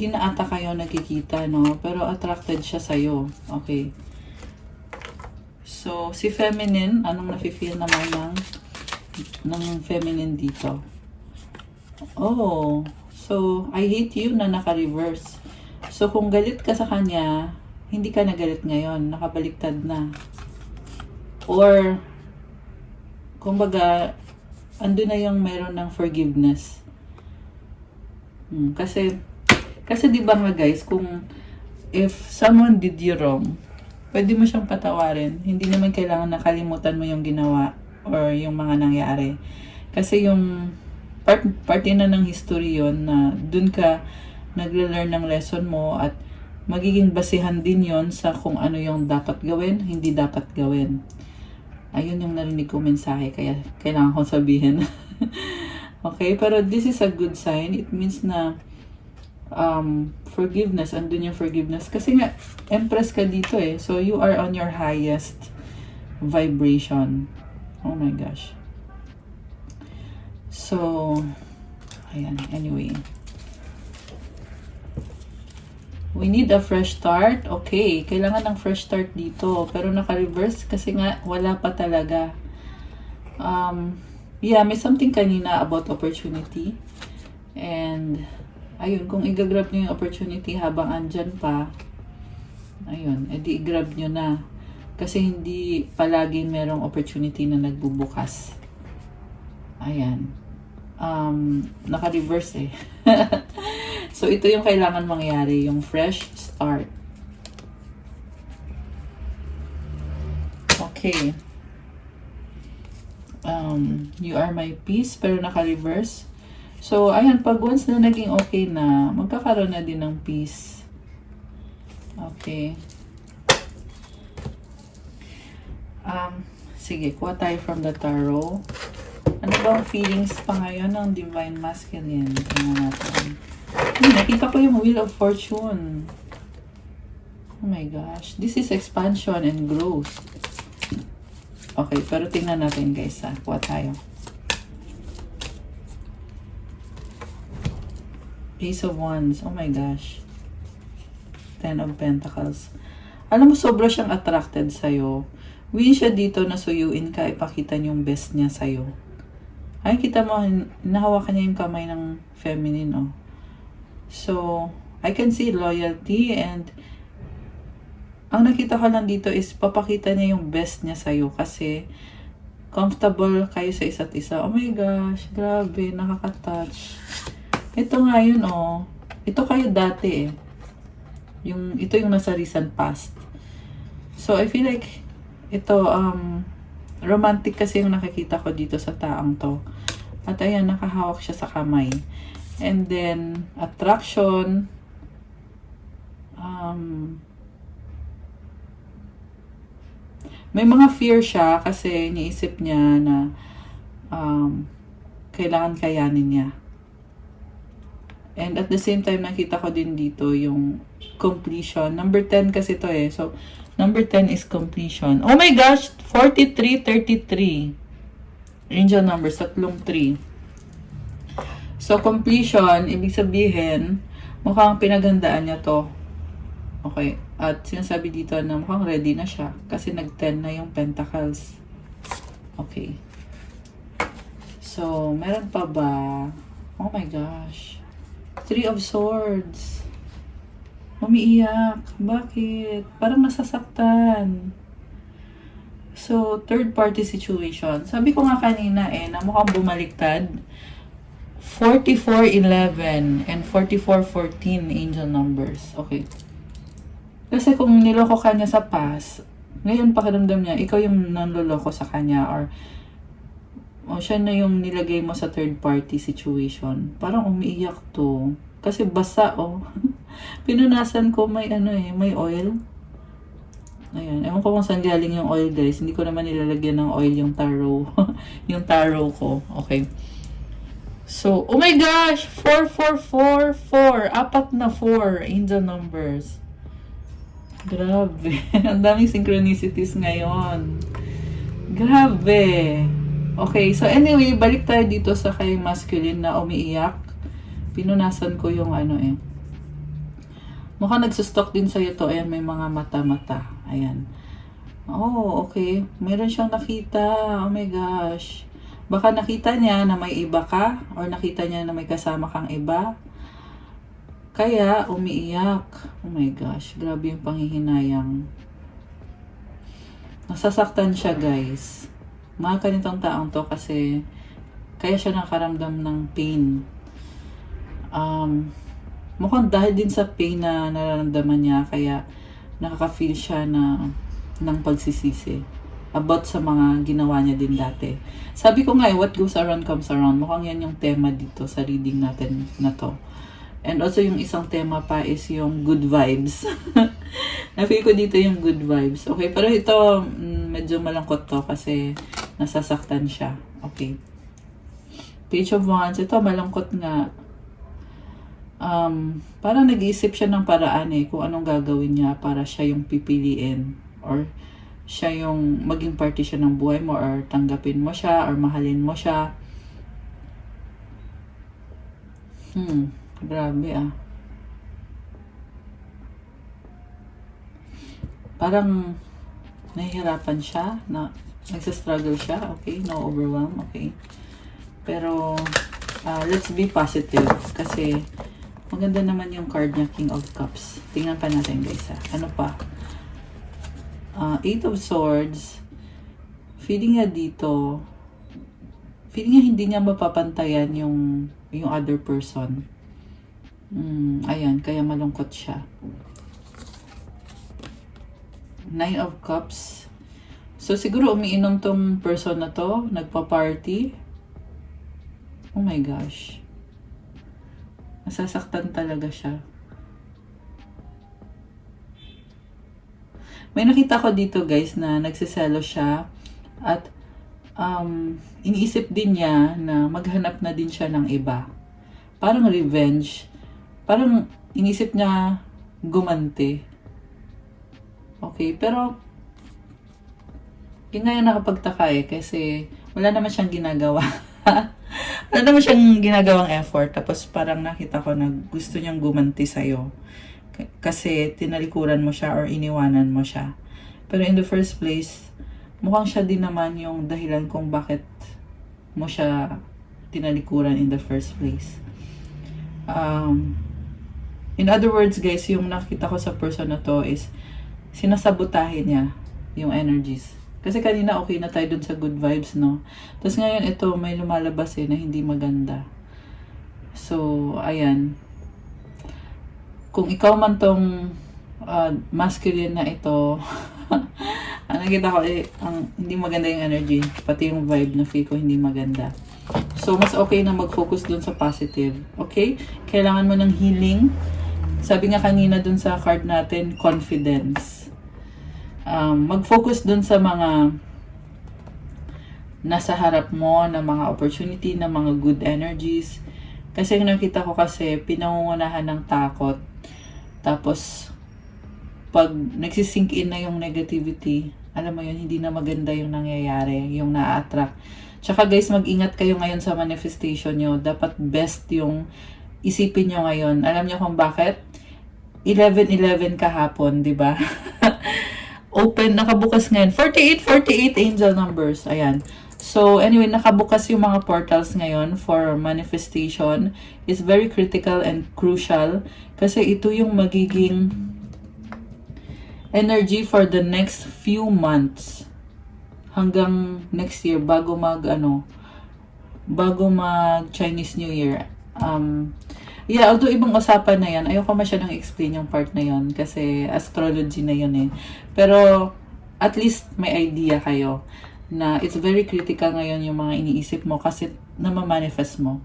S1: na ata kayo nagkikita, no? Pero attracted siya sa'yo. Okay. So, si feminine, anong nafe-feel naman ng feminine dito? Oh, so, I hate you na naka-reverse. So, kung galit ka sa kanya, hindi ka nagalit ngayon. Nakabaliktad na. Or, kumbaga, ando na yung meron ng forgiveness. Kasi di ba nga guys, kung if someone did you wrong, pwede mo siyang patawarin. Hindi naman kailangan nakalimutan mo yung ginawa or yung mga nangyari. Kasi yung parte na ng history yon na dun ka nagle-learn ng lesson mo at magiging basihan din yon sa kung ano yung dapat gawin, hindi dapat gawin. Ayun yung narinig ko mensahe, kaya kailangan kong sabihin. Okay, pero this is a good sign. It means na forgiveness, andun yung forgiveness. Kasi nga, Empress ka dito eh. So, you are on your highest vibration. Oh my gosh. So, ayan, anyway. We need a fresh start. Okay, kailangan ng fresh start dito. Pero naka-reverse kasi nga wala pa talaga. Yeah, may something kanina about opportunity. And, ayun, kung i-grab nyo yung opportunity habang andyan pa, ayun, edi i-grab nyo na. Kasi hindi palagi merong opportunity na nagbubukas. Ayan. Naka-reverse eh. So, ito yung kailangan mangyari, yung fresh start. Okay. You are my peace, pero naka-reverse. So, ayan, pag once na naging okay na, magkakaroon na din ng peace. Okay. Sige, kuha tayo from the tarot. Ano ba ang feelings pa ngayon ng Divine Masculine? Tingnan natin. Nakita ko yung Wheel of Fortune. Oh my gosh. This is expansion and growth. Okay, pero tingnan natin guys ha. Kuha tayo. Ace of Wands. Oh my gosh. Ten of Pentacles. Alam mo, sobra siyang attracted sa'yo. Willing siya dito na suyuin ka, ipakita niyo yung best niya sa'yo. Ay, kita mo, nahawakan niya yung kamay ng feminine, oh. So, I can see loyalty and ang nakita ko lang dito is papakita niya yung best niya sa'yo kasi comfortable kayo sa isa't isa. Oh my gosh, grabe, nakaka-touch. Ito nga yun, oh. Ito kayo dati, eh. Ito yung nasa recent past. So, I feel like ito, romantic kasi yung nakikita ko dito sa taang to. At ayan, nakahawak siya sa kamay. And then, attraction. May mga fear siya kasi iniisip niya na kailangan kayanin niya. And at the same time, nakita ko din dito yung completion. Number 10 kasi to eh. So, number 10 is completion. Oh my gosh! 43-33. Angel numbers, 3. So, completion, ibig sabihin, mukhang pinaghandaan niya to. Okay. At sinasabi dito na mukhang ready na siya. Kasi nag-10 na yung pentacles. Okay. So, meron pa ba? Oh my gosh. 3 of Swords. Umiiyak. Bakit? Parang nasasaktan. So, third party situation. Sabi ko nga kanina na mukhang bumaliktad. 44-11 and 44-14 angel numbers. Okay. Kasi kung niloko ka niya sa past, ngayon pakiramdam niya, ikaw yung nanloloko sa kanya or siya na yung nilagay mo sa third party situation. Parang umiiyak to. Kasi basa, oh. Pinunasan ko may may oil. Ayan. Ewan ko kung saan galing yung oil, guys. Hindi ko naman nilalagyan ng oil yung tarot. yung tarot ko. Okay. So, oh my gosh! 4-4-4-4. 4 na 4 angel numbers. Grabe. Ang daming synchronicities ngayon. Grabe. Okay, so anyway, balik tayo dito sa kay masculine na umiiyak. Pinunasan ko yung ano eh. Mukhang nagsustok din sa'yo to. Ayan, may mga mata-mata. Ayan. Oh, okay. Meron siyang nakita. Oh my gosh. Baka nakita niya na may iba ka or nakita niya na may kasama kang iba. Kaya, umiiyak. Oh my gosh. Grabe yung panghihinayang. Nasasaktan siya, guys. Mga ganitong taong to kasi kaya siya nakaramdam ng pain. Mukhang dahil din sa pain na nararamdaman niya, kaya nakaka-feel siya ng pagsisisi about sa mga ginawa niya din dati. Sabi ko nga, what goes around comes around. Mukhang yan yung tema dito sa reading natin na to. And also yung isang tema pa is yung good vibes. Na-feel ko dito yung good vibes. Okay, pero ito medyo malangkot to kasi nasasaktan siya. Okay. Page of Wands. Ito malangkot nga. Parang nag-iisip siya ng paraan kung anong gagawin niya para siya yung pipiliin or siya yung maging parte siya ng buhay mo or tanggapin mo siya or mahalin mo siya. Grabe Parang nahihirapan siya, nagsastruggle siya, okay? No overwhelm, okay? Pero, let's be positive kasi maganda naman yung card niya, King of Cups. Tingnan pa natin guys Ano pa? Eight of Swords. Feeling niya dito, feeling niya hindi niya mapapantayan yung other person. Ayan, kaya malungkot siya. Nine of Cups. So, siguro umiinom tong person na to, nagpa-party. Oh my gosh. Nasasaktan talaga siya. May nakita ko dito guys na nagsiselo siya at iniisip din niya na maghanap na din siya ng iba. Parang revenge. Parang inisip niya gumanti. Okay, pero yun nga yung nakapagtaka kasi wala naman siyang ginagawa. Wala naman siyang ginagawang effort. Tapos parang nakita ko na gusto niyang gumanti sa'yo. Kasi tinalikuran mo siya or iniwanan mo siya. Pero in the first place, mukhang siya din naman yung dahilan kung bakit mo siya tinalikuran in the first place. In other words guys, yung nakita ko sa person na to is sinasabotahin niya yung energies. Kasi kanina okay na tayo dun sa good vibes, no? Tapos ngayon ito may lumalabas na hindi maganda. So, ayan. Kung ikaw man tong masculine na ito, nakita ko ang hindi maganda yung energy. Pati yung vibe na feel ko hindi maganda. So, mas okay na mag-focus dun sa positive. Okay? Kailangan mo ng healing. Sabi nga kanina dun sa card natin, confidence. Mag-focus dun sa mga nasa harap mo, na mga opportunity, na mga good energies. Kasi yung nakita ko kasi, pinangungunahan ng takot. Tapos, pag nagsisink in na yung negativity, alam mo yun, hindi na maganda yung nangyayari, yung na-attract. Tsaka guys, mag-ingat kayo ngayon sa manifestation nyo. Dapat best yung isipin nyo ngayon. Alam nyo kung bakit? 11-11 kahapon, di ba? Open, nakabukas ngayon. 48 angel numbers. Ayan. So, anyway, nakabukas yung mga portals ngayon for manifestation. Is very critical and crucial. Kasi ito yung magiging energy for the next few months. Hanggang next year, bago mag Chinese New Year. Although ibang usapan na yan, ayoko masyadong explain yung part na yon kasi astrology na yun Pero, at least may idea kayo na it's very critical ngayon yung mga iniisip mo kasi namamanifest mo.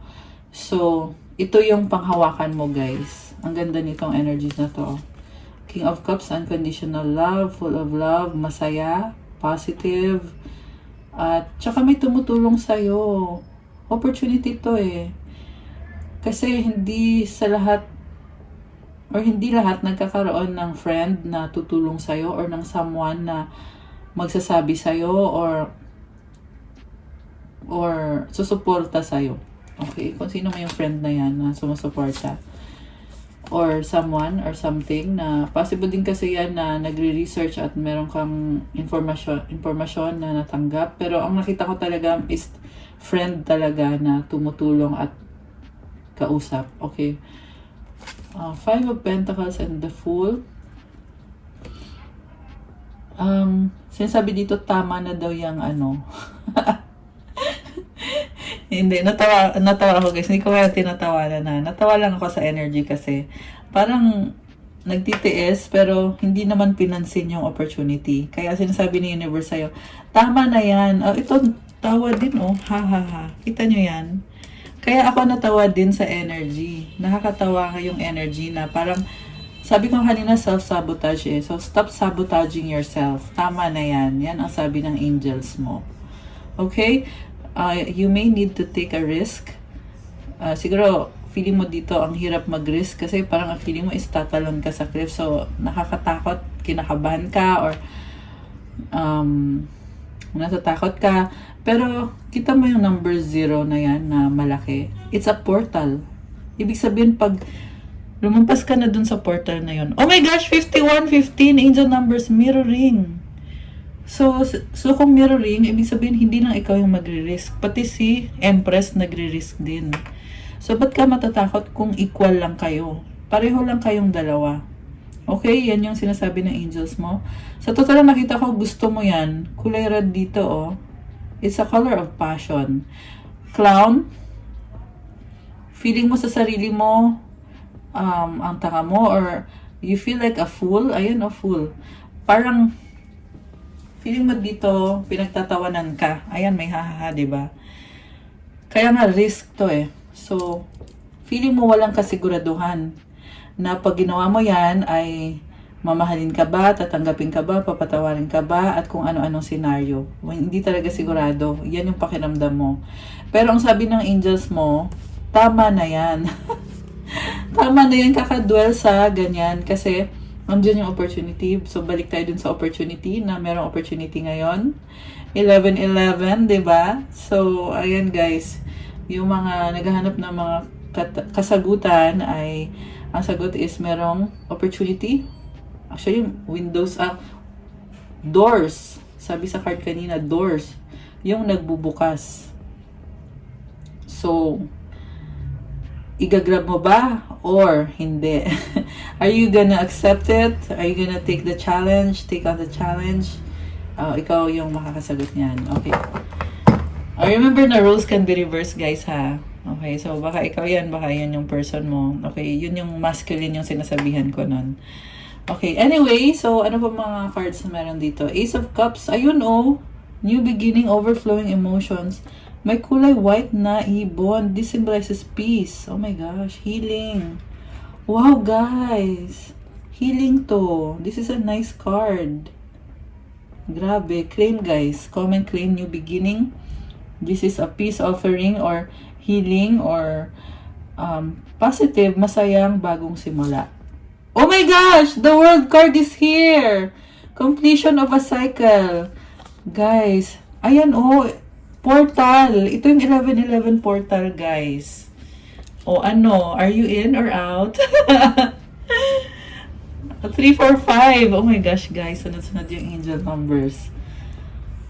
S1: So, ito yung panghawakan mo guys. Ang ganda nitong energies na to. King of Cups, unconditional love, full of love, masaya, positive, at tsaka may tumutulong sa'yo. Opportunity to Kasi hindi lahat nagkakaroon ng friend na tutulong sa'yo or ng someone na magsasabi sa'yo or or susuporta sa'yo. Okay? Kung sino man yung friend na yan na sumusuporta. Or someone or something na possible din kasi yan na nagre-research at meron kang informasyon na natanggap. Pero ang nakita ko talaga is friend talaga na tumutulong at kausap. Okay? Five of Pentacles and the Fool. Sinasabi dito tama na daw yung ano. Hindi, natawa ako guys. Hindi ko kaya tinatawanan na. Natawa lang ako sa energy kasi parang nagtitiis pero hindi naman pinansin yung opportunity. Kaya sinasabi ni Universe sa'yo, tama na yan. Ito, tawa din oh. Ha ha ha. Kita nyo yan? Kaya ako natawa din sa energy. Nakakatawa yung energy na parang sabi ko kanina self-sabotage eh. So stop sabotaging yourself. Tama na yan. Yan ang sabi ng angels mo. Okay? You may need to take a risk. Siguro, feeling mo dito, ang hirap mag-risk kasi parang ang feeling mo is tatalon ka sa cliff. So, nakakatakot, kinakabahan ka, or natatakot ka. Pero, kita mo yung number 0 na yan na malaki. It's a portal. Ibig sabihin, pag lumampas ka na dun sa portal na yun, oh my gosh, 5115, angel numbers, mirroring. So kung mirroring, ibig sabihin, hindi lang ikaw yung magre-risk. Pati si Empress nagre-risk din. So, ba't ka matatakot kung equal lang kayo? Pareho lang kayong dalawa. Okay? Yan yung sinasabi ng angels mo. Sa total, nakita ko, gusto mo yan. Kulay red dito, oh. It's a color of passion. Clown. Feeling mo sa sarili mo, ang tanga mo, or you feel like a fool. Ayan, fool. Parang, feeling mo dito, pinagtatawanan ka. Ayan, may hahaha, diba? Kaya nga, risk to eh. So, feeling mo walang kasiguraduhan na pag ginawa mo yan ay mamahalin ka ba, tatanggapin ka ba, papatawarin ka ba, at kung ano-anong senaryo. Hindi talaga sigurado. Yan yung pakiramdam mo. Pero ang sabi ng angels mo, tama na yan. Tama na yan, kakadwell sa ganyan. Kasi, andyan yung opportunity. So, balik tayo dun sa opportunity na merong opportunity ngayon. 11-11, diba? So, ayan guys. Yung mga naghahanap ng mga kasagutan ay, ang sagot is merong opportunity. Actually, windows, doors. Sabi sa card kanina, doors. Yung nagbubukas. So, igagrab mo ba or hindi? Are you gonna accept it? Are you gonna take the challenge? Take on the challenge? Ikaw yung makakasagot niyan. Okay. Remember na roles can be reversed, guys, ha? Okay, so baka ikaw yan, baka yan yung person mo. Okay, yun yung masculine yung sinasabihan ko nun. Okay, anyway, so ano pa mga cards na meron dito? Ace of Cups, ayun oh, new beginning, overflowing emotions. May kulay white na ibon. This symbolizes peace. Oh my gosh, healing. Wow, guys. Healing to. This is a nice card. Grabe. Claim, guys. Comment, claim, new beginning. This is a peace offering or healing or positive, masayang bagong simula. Oh my gosh! The world card is here! Completion of a cycle. Guys, ayan oh, portal. Ito yung 11-11 portal, guys. O ano, are you in or out? 3, 4, 5. Oh my gosh, guys. Sunod-sunod yung angel numbers.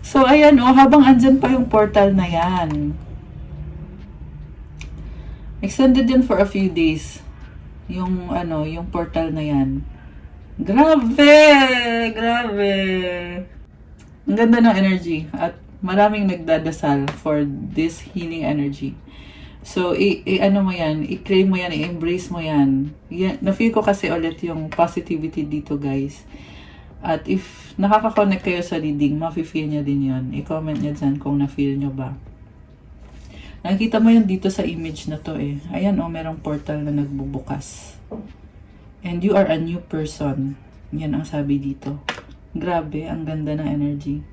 S1: So, ayan o, habang andyan pa yung portal na yan. Extended yan for a few days. Yung, yung portal na yan. Grabe! Grabe! Ang ganda ng energy. At maraming nagdadasal for this healing energy. So, ano mo yan, i-claim mo yan, i-embrace mo yan. Na-feel ko kasi ulit yung positivity dito, guys. At if nakaka-connect kayo sa reading, mafe-feel nyo din yun. I-comment nyo dyan kung na-feel nyo ba. Nakikita mo yan dito sa image na to eh. Ayan oh, merong portal na nagbubukas. And you are a new person. Yan ang sabi dito. Grabe, ang ganda ng energy.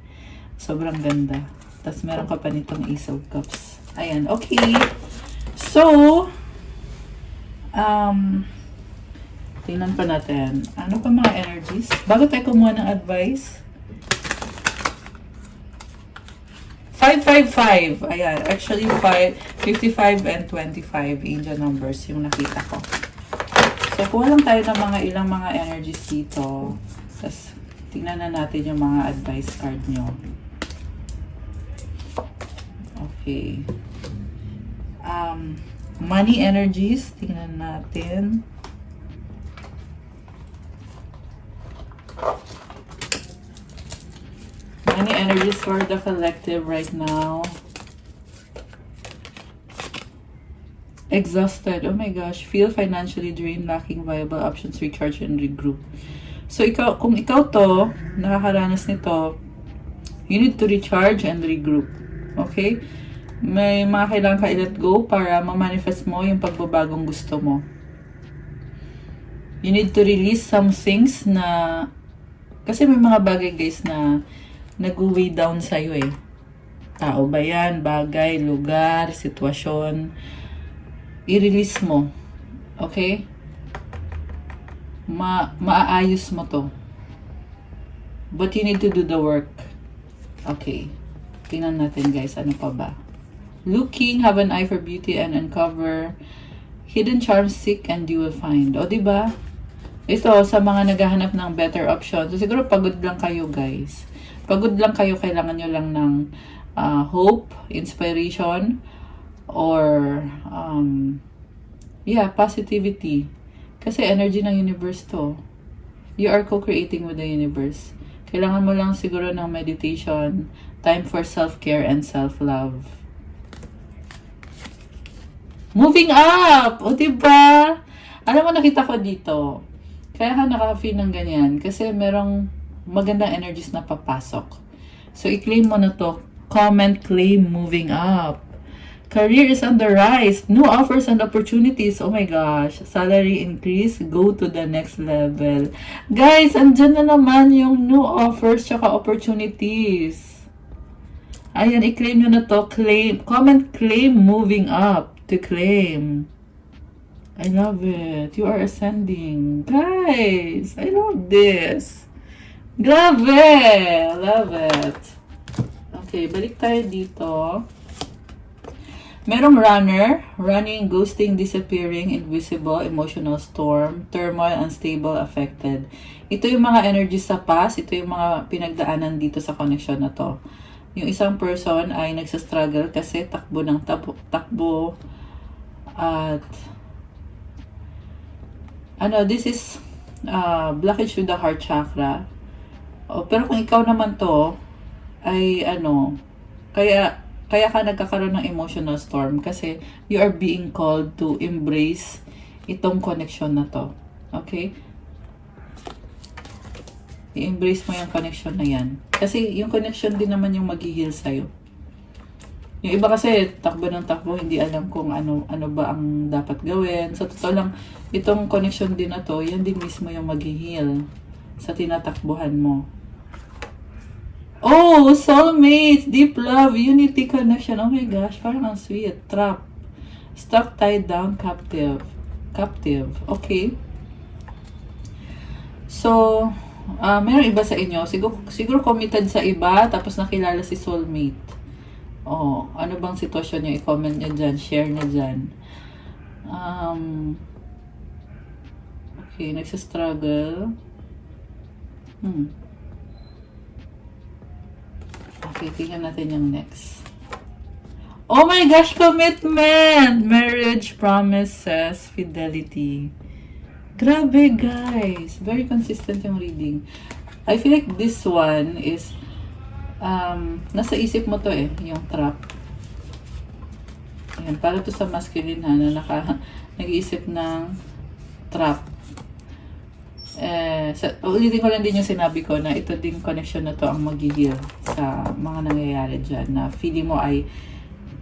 S1: Sobrang ganda. Tapos meron ka pa nitong Ace of Cups. Ayan, okay. So, tingnan pa natin. Ano pa mga energies? Bago tayo kumuha ng advice. 555. Ayan. Actually, 55 and 25 angel numbers yung nakita ko. So, kuha lang tayo ng mga ilang mga energies dito. Tapos, tingnan na natin yung mga advice card nyo. Okay. Money energies. Tingnan natin. Money energies for the collective right now. Exhausted. Oh my gosh. Feel financially drained, lacking viable options, recharge and regroup. So, kung ikaw to, nakakaranas nito, you need to recharge and regroup. Okay? May mga kailangan ka i-let go para ma-manifest mo yung pagbabagong gusto mo. You need to release some things na, kasi may mga bagay guys na nag-weigh down sa'yo eh. Tao ba yan? Bagay, lugar, sitwasyon. I-release mo. Okay? Maaayos mo to. But you need to do the work. Okay. Tingnan natin guys. Ano pa ba? Looking, have an eye for beauty and uncover. Hidden charms seek and you will find. O, diba? Ito, sa mga naghahanap ng better options. So, siguro pagod lang kayo guys. Pagod lang kayo, kailangan nyo lang ng hope, inspiration, or positivity. Kasi energy ng universe to. You are co-creating with the universe. Kailangan mo lang siguro ng meditation, time for self-care and self-love. Moving up! O diba? Alam mo, nakita ko dito. Kaya ka nakaka-feel ng ganyan. Kasi merong magandang energies na papasok. So, i-claim mo na to. Comment, claim, moving up. Career is on the rise. New offers and opportunities. Oh my gosh. Salary increase. Go to the next level. Guys, andyan na naman yung new offers tsaka opportunities. Ayan, i-claim nyo na to. Claim. Comment, claim, moving up. To claim. I love it. You are ascending. Guys, I love this. Grabe! Love it. Okay, balik tayo dito. Merong runner, running, ghosting, disappearing, invisible, emotional storm, turmoil, unstable, affected. Ito yung mga energies sa past. Ito yung mga pinagdaanan dito sa connection na to. Yung isang person ay nagsastruggle kasi takbo ng takbo at this is blockage to the heart chakra. Pero kung ikaw naman to, ay kaya ka nagkakaroon ng emotional storm kasi you are being called to embrace itong connection na to. Okay? I-embrace mo yung connection na yan. Kasi yung connection din naman yung mag-heal sa'yo. Yung iba kasi, takbo ng takbo, hindi alam kung ano ba ang dapat gawin. Sa totoo lang, itong connection din na to, yan din mismo yung mag-heal sa tinatakbuhan mo. Oh, soulmates, deep love, unity, connection. Oh my gosh, parang ang sweet. Trap. Stuck, tied down, captive. Captive. Okay. So, mayroong iba sa inyo. Siguro committed sa iba, tapos nakilala si soulmate. Ano bang sitwasyon niyo? I-comment niyo dyan. Share niyo dyan. Okay, nagsastruggle. Okay, tingnan natin yung next. Oh my gosh, commitment! Marriage, promises, fidelity. Grabe, guys. Very consistent yung reading. I feel like this one is nasa isip mo to yung trap. Ayan, para to sa masculine na nag-iisip ng trap. Ulitin ko lang din yung sinabi ko na ito din connection na to ang mag-heal sa mga nangyayari dyan na feeling mo ay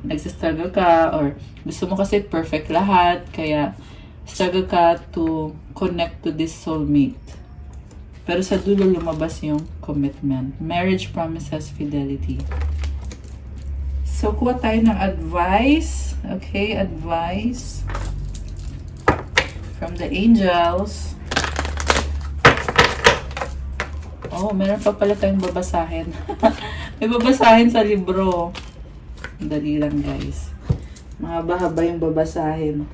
S1: nagsistruggle ka or gusto mo kasi perfect lahat kaya struggle ka to connect to this soulmate. Pero sa dulo lumabas yung commitment. Marriage, promises, fidelity. So, kuha tayo ng advice. Okay, advice from the angels. Oh, meron pa pala tayong babasahin. May babasahin sa libro. Dali lang guys. Mahaba-haba yung babasahin.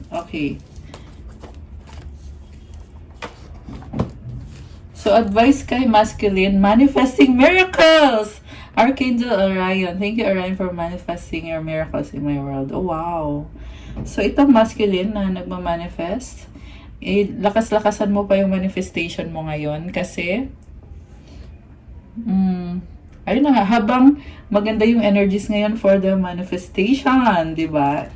S1: Okay. So, advice kay masculine, manifesting miracles! Archangel Orion. Thank you, Orion, for manifesting your miracles in my world. Oh, wow. So, itong masculine na nagmamanifest, lakas-lakasan mo pa yung manifestation mo ngayon kasi, ayun na nga, habang maganda yung energies ngayon for the manifestation, di ba?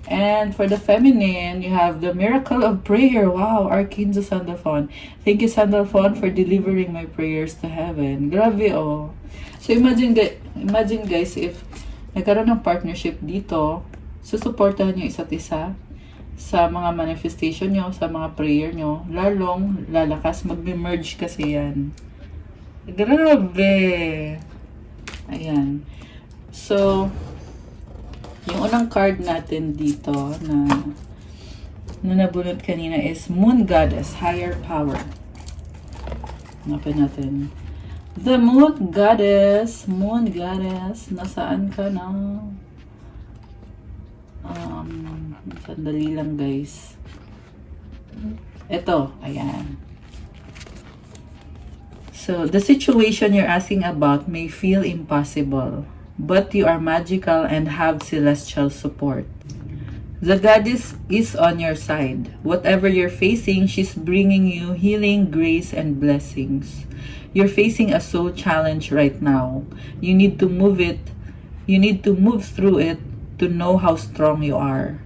S1: And for the feminine, you have the miracle of prayer. Wow, Archangel Sandalphon. Thank you, Sandalphon, for delivering my prayers to heaven. Grabe, oh. So, imagine guys, if nagkaroon ng partnership dito, susuportahan nyo isa't isa sa mga manifestation nyo, sa mga prayer nyo, lalong lalakas, magme-merge kasi yan. Grabe! Ayan. So, yung unang card natin dito na nabunot kanina is Moon Goddess, Higher Power. Hanapin natin. The Moon Goddess, nasaan ka na? Sandali lang guys. Ito, ayan. So, the situation you're asking about may feel impossible, but you are magical and have celestial support. The goddess is on your side. Whatever you're facing, she's bringing you healing, grace, and blessings. You're facing a soul challenge right now. You need to move through it to know how strong you are.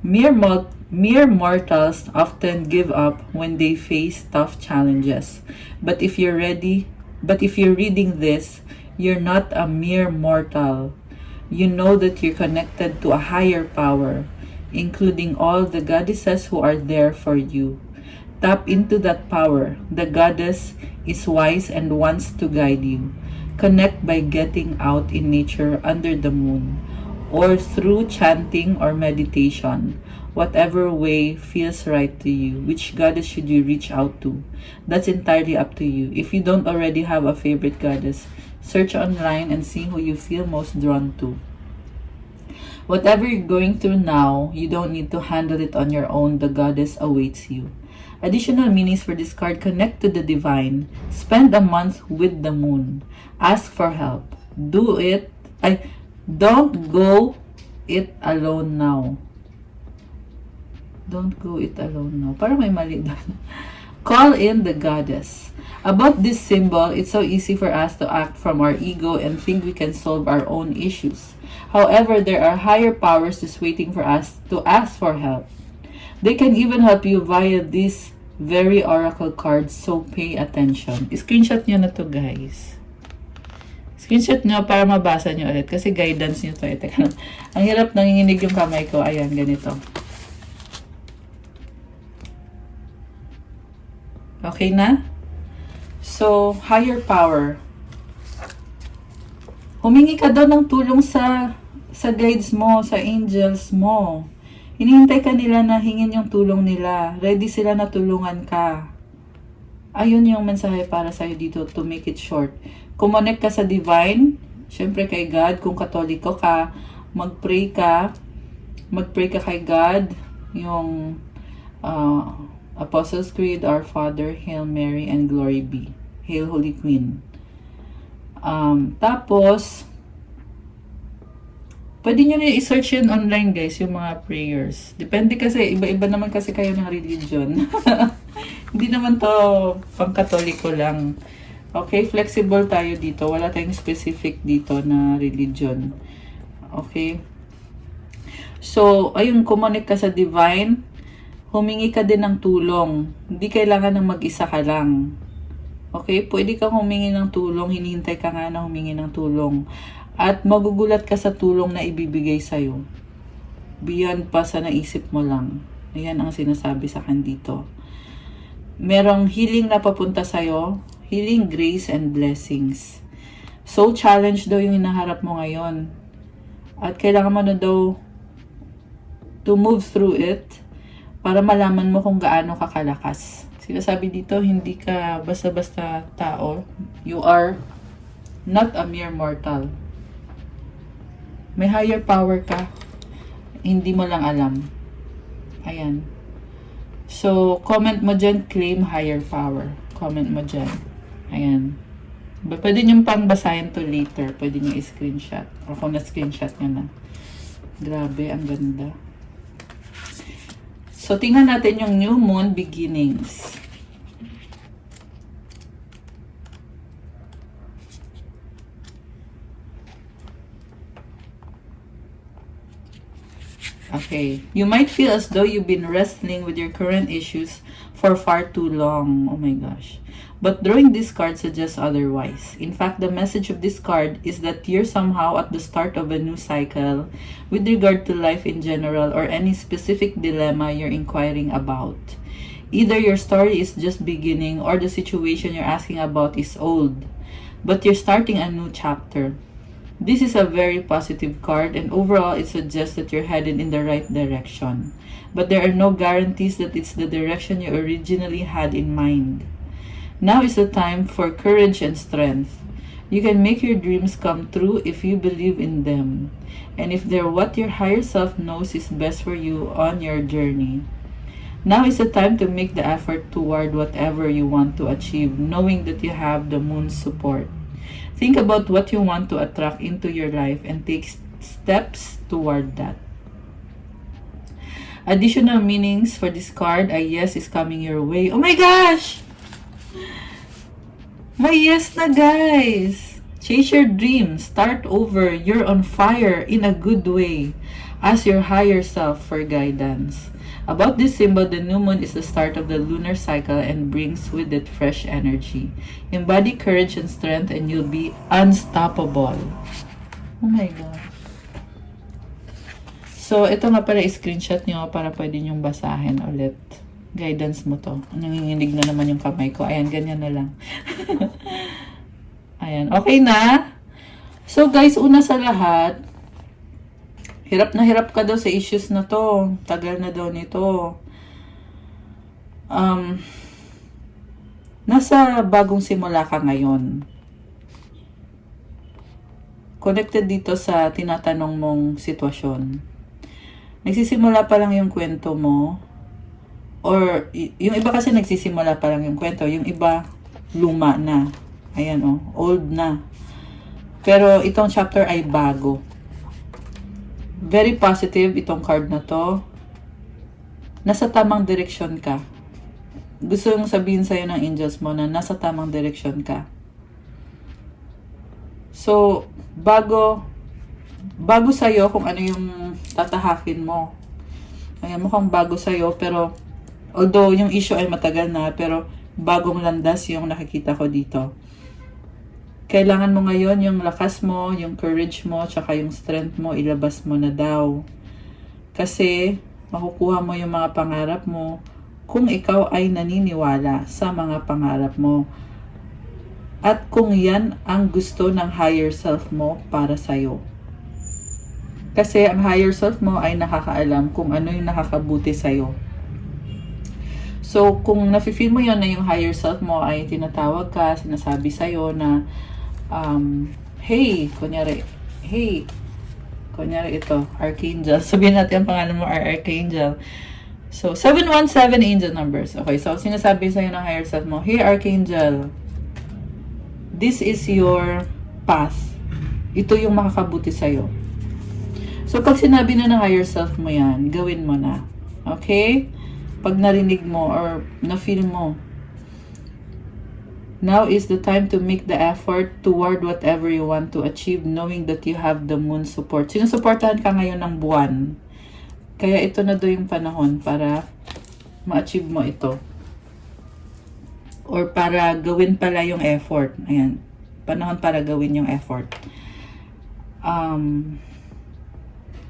S1: Mere mortals often give up when they face tough challenges. But if you're reading this, you're not a mere mortal. You know that you're connected to a higher power, including all the goddesses who are there for you. Tap into that power. The goddess is wise and wants to guide you. Connect by getting out in nature under the moon, or through chanting or meditation. Whatever way feels right to you. Which goddess should you reach out to? That's entirely up to you. If you don't already have a favorite goddess, search online and see who you feel most drawn to. Whatever you're going through now, you don't need to handle it on your own. The goddess awaits you. Additional meanings for this card: connect to the divine. Spend a month with the moon. Ask for help. Don't go it alone now. Don't go it alone now. Parang may mali doon. Call in the goddess. About this symbol, it's so easy for us to act from our ego and think we can solve our own issues. However, there are higher powers just waiting for us to ask for help. They can even help you via these very oracle cards, so pay attention. Screenshot nyo na to guys. Screenshot nyo para mabasa nyo ulit kasi guidance nyo to. Teka lang. Ang hirap nanginginig yung kamay ko. Ayan, ganito. Okay na? So, higher power. Humingi ka daw ng tulong sa guides mo, sa angels mo. Hinihintay ka nila na hingin yung tulong nila. Ready sila na tulungan ka. Ayun yung mensahe para sa'yo dito, to make it short. Kumonek ka sa divine, syempre kay God. Kung katoliko ka, mag-pray ka kay God, yung Apostles' Creed, Our Father, Hail Mary, and Glory be. Hail Holy Queen. Tapos, pwede nyo na i-search yun online guys, yung mga prayers. Depende kasi, iba-iba naman kasi kayo ng religion. Hindi naman to pang katoliko lang. Okay, flexible tayo dito. Wala tayong specific dito na religion. Okay. So, ayun, kumonek ka sa divine. Humingi ka din ng tulong. Hindi kailangan ng mag-isa ka lang. Okay? Pwede kang humingi ng tulong. Hinihintay ka nga na humingi ng tulong. At magugulat ka sa tulong na ibibigay sa'yo. Beyond pa sa naisip mo lang. Ayan ang sinasabi sa akin dito. Merong healing na papunta sa'yo. Healing, grace, and blessings. Soul challenge daw yung hinaharap mo ngayon. At kailangan mo na daw to move through it para malaman mo kung gaano ka kalakas. Sinasabi dito, hindi ka basta-basta tao. You are not a mere mortal. May higher power ka. Hindi mo lang alam. Ayan. So, comment mo dyan, claim higher power. Comment mo dyan. Ayan. Pwede nyo pang basahin to later. Pwede nyo i-screenshot. O kung na-screenshot nyo na. Grabe, ang ganda. So, tingnan natin yung new moon beginnings. Okay. You might feel as though you've been wrestling with your current issues for far too long. Oh my gosh. But drawing this card suggests otherwise. In fact, the message of this card is that you're somehow at the start of a new cycle with regard to life in general or any specific dilemma you're inquiring about. Either your story is just beginning or the situation you're asking about is old, but you're starting a new chapter. This is a very positive card, and overall it suggests that you're headed in the right direction. But there are no guarantees that it's the direction you originally had in mind. Now is the time for courage and strength. You can make your dreams come true if you believe in them, and if they're what your higher self knows is best for you on your journey. Now is the time to make the effort toward whatever you want to achieve, knowing that you have the moon's support. Think about what you want to attract into your life and take steps toward that. Additional meanings for this card, a yes is coming your way. Oh my gosh! May yes na, guys! Chase your dreams. Start over. You're on fire in a good way. Ask your higher self for guidance. About this symbol, the new moon is the start of the lunar cycle and brings with it fresh energy. Embody courage and strength and you'll be unstoppable. Oh my God. So, ito nga pala, screenshot nyo para pwede nyong basahin ulit. Guidance mo to. Nanginginig na naman yung kamay ko. Ayan, ganyan na lang. Ayan, okay na? So, guys, una sa lahat, hirap na hirap ka daw sa issues na to. Tagal na daw nito. Nasa bagong simula ka ngayon. Connected dito sa tinatanong mong sitwasyon. Nagsisimula pa lang yung kwento mo. Or, yung iba kasi nagsisimula pa lang yung kwento. Yung iba, luma na. Ayan old na. Pero itong chapter ay bago. Very positive itong card na to. Nasa tamang direksyon ka. Gusto yung sabihin sa'yo ng angels mo na nasa tamang direksyon ka. So, bago sa'yo kung ano yung tatahakin mo. Ayan, mukhang bago sa'yo, pero although yung issue ay matagal na, pero bagong landas yung nakikita ko dito. Kailangan mo ngayon yung lakas mo, yung courage mo, tsaka yung strength mo, ilabas mo na daw. Kasi, makukuha mo yung mga pangarap mo kung ikaw ay naniniwala sa mga pangarap mo. At kung yan ang gusto ng higher self mo para sa'yo. Kasi ang higher self mo ay nakakaalam kung ano yung nakakabuti sa'yo. So, kung nafe-feel mo yon na yung higher self mo ay tinatawag ka, sinasabi sa'yo na hey, kunyari ito, Archangel. Sabihin natin ang pangalan mo, Archangel. So, 717 angel numbers. Okay, so sinasabi sa'yo ng higher self mo, hey, Archangel, this is your path. Ito yung makakabuti sa'yo. So, pag sinabi na ng higher self mo yan, gawin mo na. Okay? Pag narinig mo or na-feel mo, now is the time to make the effort toward whatever you want to achieve, knowing that you have the moon support. Sinusuportahan ka ngayon ng buwan. Kaya ito na daw yung panahon para ma-achieve mo ito. Or para gawin pala yung effort. Ayan. Panahon para gawin yung effort.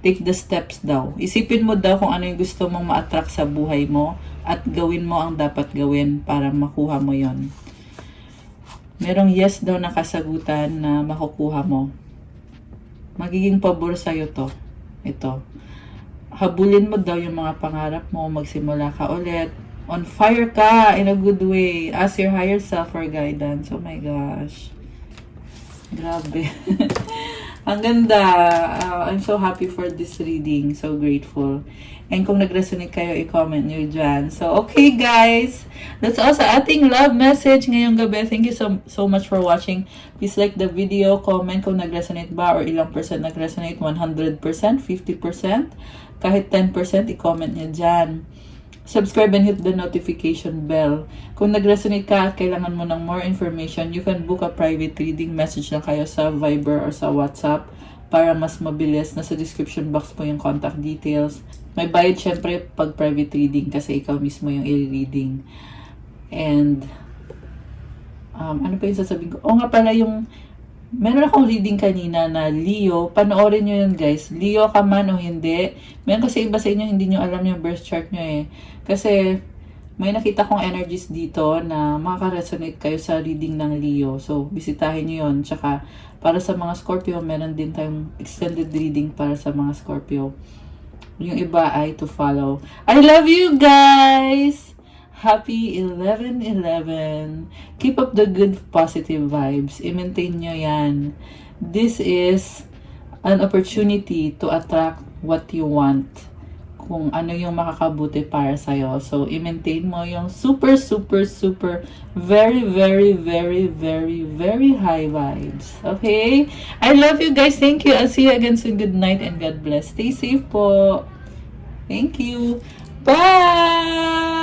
S1: Take the steps daw. Isipin mo daw kung ano yung gusto mong ma-attract sa buhay mo at gawin mo ang dapat gawin para makuha mo yon. Merong yes daw na kasagutan na makukuha mo. Magiging pabor sa'yo to. Ito. Habulin mo daw yung mga pangarap mo. Magsimula ka ulit. On fire ka in a good way. Ask your higher self for guidance. Oh my gosh. Grabe. Ang ganda. I'm so happy for this reading. So grateful. And kung nag-resonate kayo, i-comment nyo dyan. So, okay guys. That's all sa ating love message ngayong gabi. Thank you so much for watching. Please like the video, comment kung nag-resonate ba or ilang percent nag-resonate. 100%, 50%, kahit 10%, i-comment nyo dyan. Subscribe and hit the notification bell. Kung nag-resonate ka at kailangan mo ng more information, you can book a private reading. Message lang kayo sa Viber or sa WhatsApp para mas mabilis. Nasa description box po yung contact details. May bayad syempre pag private reading kasi ikaw mismo yung i-reading. And, ano pa yung sasabihin ko? O nga pala yung, meron akong reading kanina na Leo. Panoorin nyo yun guys. Leo ka man o hindi. Meron kasi iba sa inyo hindi nyo alam yung birth chart nyo eh. Kasi may nakita kong energies dito na makaka-resonate kayo sa reading ng Leo. So, bisitahin nyo yun. Tsaka, para sa mga Scorpio, meron din tayong extended reading para sa mga Scorpio. Yung iba ay to follow. I love you guys! Happy 11/11. Keep up the good positive vibes. I-maintain nyo yan. This is an opportunity to attract what you want. Kung ano yung makakabuti para sa'yo. So, i-maintain mo yung super, super, super, very, very, very, very, very high vibes. Okay? I love you guys. Thank you. I'll see you again soon. Good night and God bless. Stay safe po. Thank you. Bye!